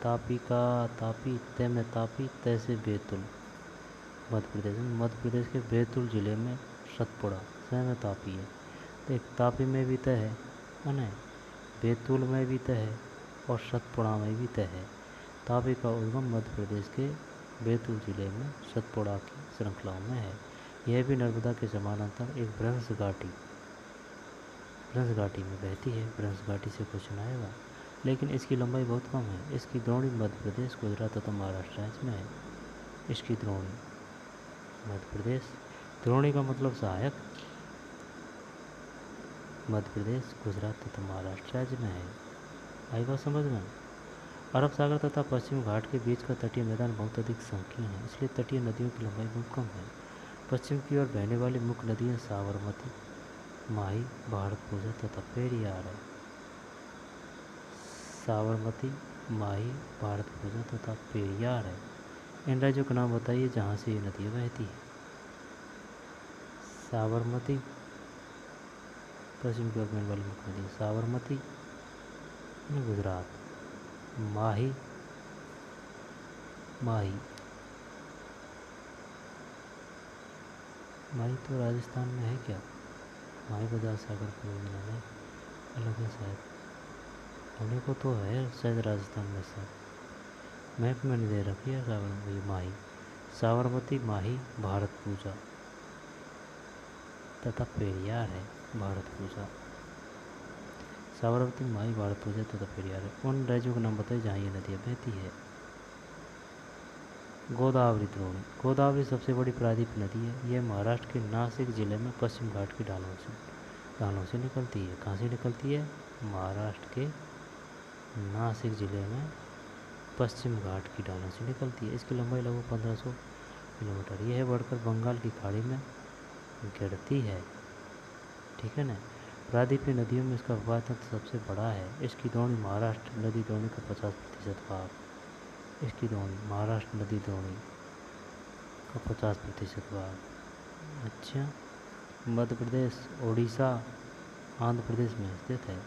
तापी का तापी, तय में तापी, तय से बैतूल, मध्य प्रदेश के बैतूल जिले में सतपुड़ा, तय में तापी है। देख तापी में भी तय है ना, बैतूल में भी तय है और सतपुड़ा में भी तय है। तापी का उद्गम मध्य प्रदेश के बैतूल जिले में सतपुड़ा की श्रृंखलाओं में है। यह भी नर्मदा के समानांतर एक भ्रंश घाटी में बहती है। भ्रंश घाटी से कुछ आएगा, लेकिन इसकी लंबाई बहुत कम है। इसकी द्रोणी मध्य प्रदेश, गुजरात तथा महाराष्ट्र राज्य में है। इसकी द्रोणी मध्य प्रदेश, द्रोणी का मतलब सहायक, मध्य प्रदेश, गुजरात तथा महाराष्ट्र राज्य में है। आई बात समझ में? अरब सागर तथा पश्चिम घाट के बीच का तटीय मैदान बहुत अधिक संकीर्ण है, इसलिए तटीय नदियों की लंबाई बहुत कम है। पश्चिम की ओर बहने वाली मुख्य नदियाँ साबरमती, माही, भारतपूजा तथा पेरियार है। साबरमती, माही, भारतपूजा तथा पेरियार है। इन राज्यों का नाम बताइए जहाँ से ये नदियाँ बहती है। साबरमती, पश्चिम की ओर बहने वाली मुख्य नदी साबरमती गुजरात, माही तो राजस्थान में है क्या? माही बजाज सागर परियोजना में अलग है शायद, होने को तो है शायद राजस्थान में से, मैप में नहीं दे रखी है माही। साबरमती, माही, भारतपूजा तथा पेरियार है। भारतपूजा, साबरमती, माही, भारतपूजा तथा पेरियार है। उन राज्यों का नाम बताइए जहाँ ये नदियाँ बहती है। गोदावरी सबसे बड़ी प्रायद्वीप नदी है। यह महाराष्ट्र के नासिक जिले में पश्चिम घाट की ढालों से निकलती है। कहाँ से निकलती है? महाराष्ट्र के नासिक जिले में पश्चिम घाट की ढालों से निकलती है। इसकी लंबाई लगभग 1500 किलोमीटर। यह बढ़कर बंगाल की खाड़ी में गिरती है। ठीक है ना। प्रायद्वीपीय नदियों में इसका प्रवाह तंत्र सबसे बड़ा है। इसकी द्रोणी महाराष्ट्र नदी द्रोणी का 50% भाग, इसकी द्रोणी महाराष्ट्र नदी द्रोणी का 50% भाग। अच्छा, मध्य प्रदेश, उड़ीसा, आंध्र प्रदेश में स्थित है।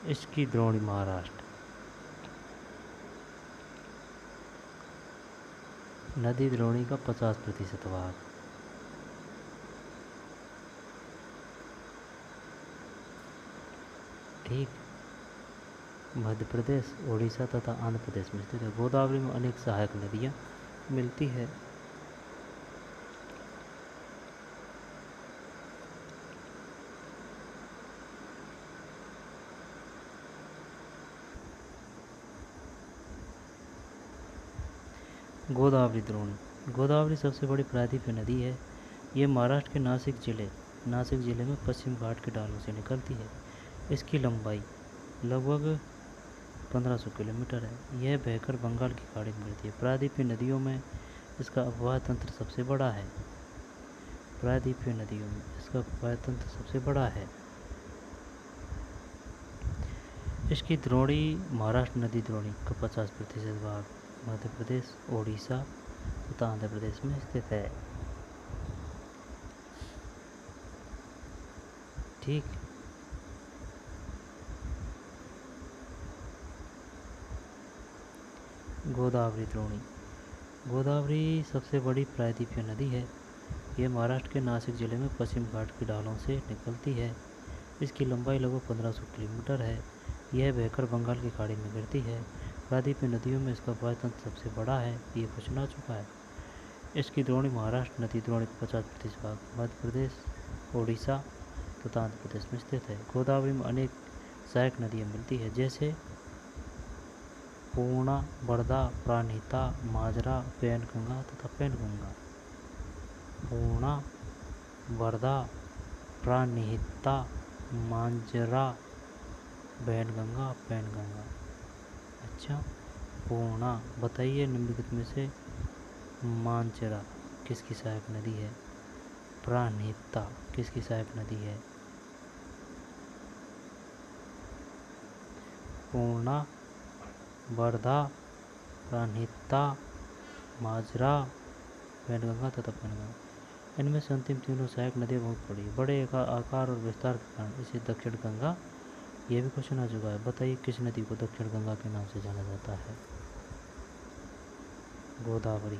इसकी द्रोणी महाराष्ट्र नदी द्रोणी का 50% भाग। ठीक, मध्य प्रदेश, उड़ीसा तथा आंध्र प्रदेश में स्थित है। गोदावरी में अनेक सहायक नदियाँ मिलती है। गोदावरी सबसे बड़ी प्रायद्वीपीय नदी है। ये महाराष्ट्र के नासिक जिले में पश्चिम घाट के ढालों से निकलती है। इसकी लंबाई लगभग 1500 किलोमीटर है। यह बहकर बंगाल की खाड़ी में गिरती है। प्रायद्वीपीय नदियों में इसका अपवाह तंत्र सबसे बड़ा है। प्रायद्वीपीय नदियों में इसका अपवाह तंत्र सबसे बड़ा है। इसकी द्रोणी महाराष्ट्र नदी द्रोणी का 50% भाग मध्य प्रदेश, ओडिशा तथा आंध्र प्रदेश में स्थित है। ठीक। गोदावरी द्रोणी। गोदावरी सबसे बड़ी प्रायद्वीपीय नदी है। यह महाराष्ट्र के नासिक जिले में पश्चिम घाट की ढालों से निकलती है। इसकी लंबाई लगभग 1500 किलोमीटर है। यह बहकर बंगाल की खाड़ी में गिरती है। प्रायद्वीपीय नदियों में इसका आयतन सबसे बड़ा है। ये क्वेश्चन आ चुका है। इसकी द्रोणी महाराष्ट्र नदी द्रोणी का 50% भाग मध्य प्रदेश, ओडिशा तथा आंध्र प्रदेश में स्थित है। गोदावरी में अनेक सहायक नदियाँ मिलती है, जैसे पूर्णा, वर्धा, प्राणहिता, माजरा, पैनगंगा तथा पैनगंगा। पूर्णा, वर्धा, प्राणहिता, मांजरा, पैनगंगा, पैनगंगा। अच्छा, पूर्णा बताइए निम्नलिखित में से मांजरा किसकी सहायक नदी है? प्राणहिता किसकी सहायक नदी है? पूर्णा, वर्धा, प्राणहिता, माजरा, पैनगंगा तथा पैनगंगा। इनमें से अंतिम तीनों सहायक नदियाँ बहुत बड़ी, बड़े आकार और विस्तार के कारण इसे दक्षिण गंगा, यह भी क्वेश्चन आ चुका है। बताइए किस नदी को दक्षिण गंगा के नाम से जाना जाता है? गोदावरी।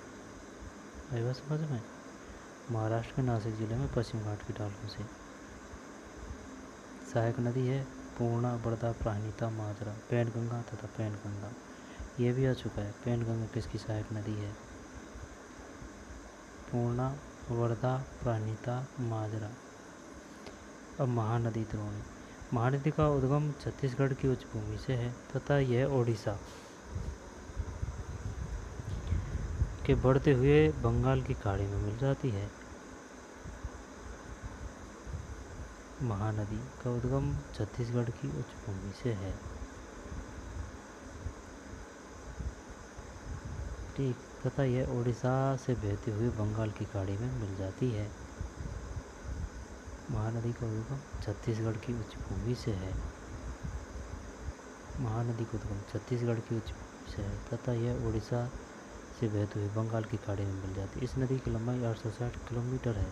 आई बात समझ में? महाराष्ट्र के नासिक जिले में पश्चिम घाट की ढालों से सहायक नदी है पूर्णा, वर्धा, प्राणहिता, माजरा, पैनगंगा तथा पैनगंगा। ये भी आ चुका है। पैनगंगा किसकी सहायक नदी है? पूर्णा, वर्धा, प्राणहिता, माजरा। अब महानदी द्रोणी। महानदी का उद्गम छत्तीसगढ़ की उच्च भूमि से है तथा यह ओडिशा के बढ़ते हुए बंगाल की खाड़ी में मिल जाती है। महानदी का उद्गम छत्तीसगढ़ की उच्च भूमि से है। ठीक। तथा यह ओडिशा से बहते हुए बंगाल की खाड़ी में मिल जाती है। महानदी का उद्गम छत्तीसगढ़ की उच्च भूमि से है। महानदी का उद्गम छत्तीसगढ़ की उच्च भूमि से है तथा यह ओडिशा से बहते हुए बंगाल की खाड़ी में मिल जाती है। इस नदी की लंबाई 860 किलोमीटर है।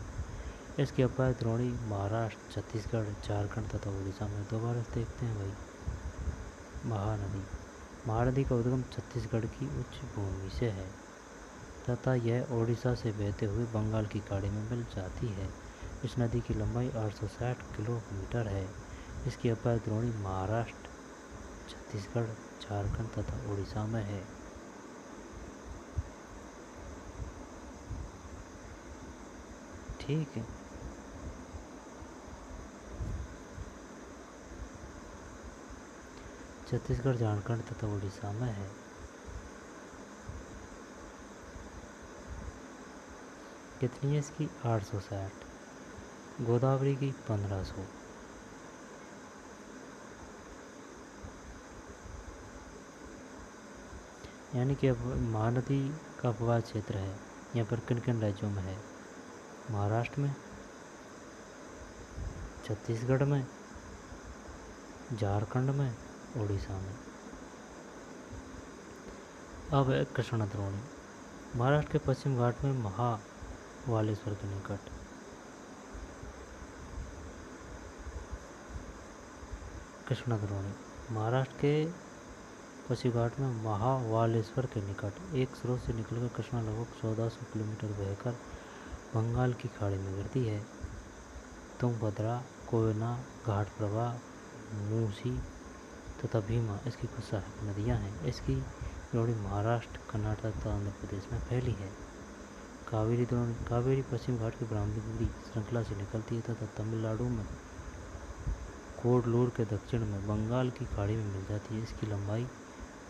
इसकी अपार द्रोणी महाराष्ट्र, छत्तीसगढ़, झारखंड तथा उड़ीसा में दोबारा देखते हैं भाई। महानदी। महानदी का उद्गम छत्तीसगढ़ की उच्च भूमि से है तथा यह ओडिशा से बहते हुए बंगाल की खाड़ी में मिल जाती है। इस नदी की लंबाई 860 किलोमीटर है। इसकी अपार द्रोणी महाराष्ट्र, छत्तीसगढ़, झारखंड तथा उड़ीसा में है। ठीक है। छत्तीसगढ़, झारखंड तथा उड़ीसा में है। कितनी है इसकी? 860। गोदावरी की 1500। यानी कि अब महानदी का अपवाह क्षेत्र है। यहाँ पर किन किन राज्यों में है? महाराष्ट्र में, छत्तीसगढ़ में, झारखंड में, उड़ीसा में। अब है कृष्णा द्रोणी। महाराष्ट्र के पश्चिम घाट में महावालेश्वर के निकट कृष्णा द्रोणी। महाराष्ट्र के पश्चिम घाट में महावालेश्वर के निकट एक स्रोत से निकलकर कृष्णा लगभग 1400 किलोमीटर बहकर बंगाल की खाड़ी में गिरती है। तुंगभद्रा, कोयना, घाटप्रभा, मूसी तथा भीमा इसकी कुछ सहायक नदियाँ हैं। इसकी द्रोणी महाराष्ट्र, कर्नाटक तथा आंध्र प्रदेश में फैली है। कावेरी द्रोणी। कावेरी पश्चिम घाट की ब्रह्मगिरी श्रृंखला से निकलती है तथा तमिलनाडु में कोडलूर के दक्षिण में बंगाल की खाड़ी में मिल जाती है। इसकी लंबाई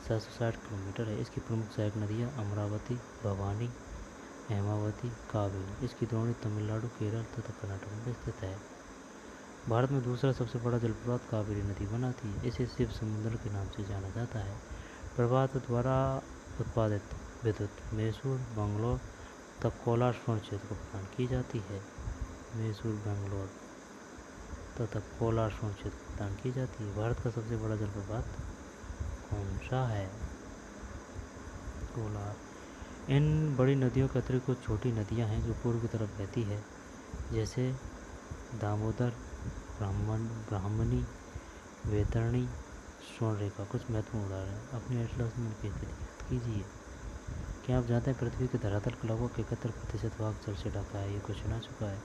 760 किलोमीटर है। इसकी प्रमुख सहायक नदियाँ अमरावती, भवानी, हेमावती, कावेरी। इसकी द्रोणी तमिलनाडु, केरल तथा कर्नाटक में स्थित है। भारत में दूसरा सबसे बड़ा जलप्रपात कावेरी नदी बनाती है। इसे शिव समुद्र के नाम से जाना जाता है। प्रपात द्वारा उत्पादित विद्युत मैसूर, बंगलौर तथा कोलार स्वर्ण क्षेत्र को प्रदान की जाती है। मैसूर, बेंगलोर। तथा पोलार शोण क्षेत्र प्रदान की जाती है। भारत का सबसे बड़ा जलप्रपात कौन सा है? कोलार। इन बड़ी नदियों के अतिरिक्त कुछ छोटी नदियां हैं जो पूर्व की तरफ बहती है, जैसे दामोदर, ब्राह्मणी, वैतरणी, स्वर्णरेखा। कुछ महत्वपूर्ण उदाहरण अपने एटलस में याद कीजिए। क्या आप जानते हैं पृथ्वी के धरातल का लगभग 71% भाग जल से ढका है? ये क्वेश्चन आ चुका है,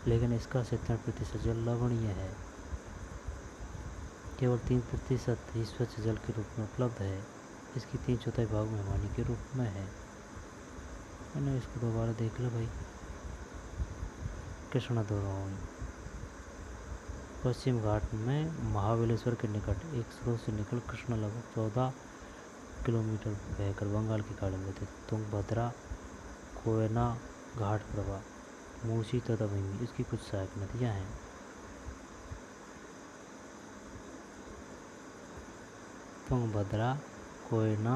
लेकिन इसका 70% जल लवणीय है। केवल 3% ही स्वच्छ जल के रूप में उपलब्ध है। इसकी 3/4 भाग मेहमानी के रूप में है ना। इसको दोबारा देख लो भाई। कृष्णा दोहराऊं। पश्चिम घाट में महाबलेश्वर के निकट एक स्रोत से निकल कृष्णा लगभग 14 किलोमीटर बहकर बंगाल की खाड़ी में थे। तुंगभद्रा, कोयना घाट प्रवाह, मूसी तथा भीमी इसकी कुछ सहायक नदियाँ हैं। तुंगभद्रा, कोयना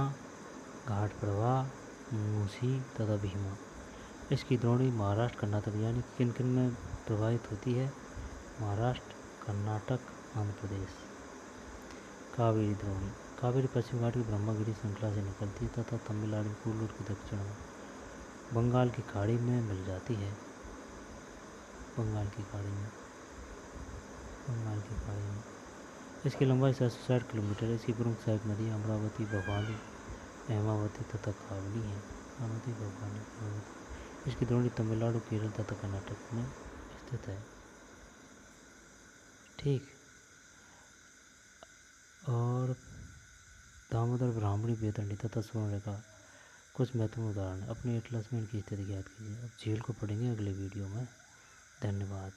घाट प्रवाह, मूसी तथा भीमा। इसकी द्रोणी महाराष्ट्र, कर्नाटक यानी किन किन में प्रवाहित होती है? महाराष्ट्र, कर्नाटक, आंध्र प्रदेश। कावेरी द्रोणी। कावेरी पश्चिम घाट की ब्रह्मगिरी श्रृंखला से निकलती है तथा तमिलनाडु कुल्लूर के दक्षिण में बंगाल की खाड़ी में मिल जाती है। बंगाल की खाड़ी में इसकी लंबाई 760 किलोमीटर है। इसकी प्रमुख सहायक नदी अमरावती, भवानी, हेमावती तथा कावली है। अमरावती, भवानी, हेमावती। इसकी द्रोणी तमिलनाडु, केरल तथा कर्नाटक में स्थित है। ठीक। और दामोदर, ब्राह्मणी, वैतरणी तथा स्वर्णरेखा कुछ महत्वपूर्ण उदाहरण अपने एटलस में इनकी स्थिति ज्ञात कीजिए। अब झील को पढ़ेंगे अगले वीडियो में। धन्यवाद।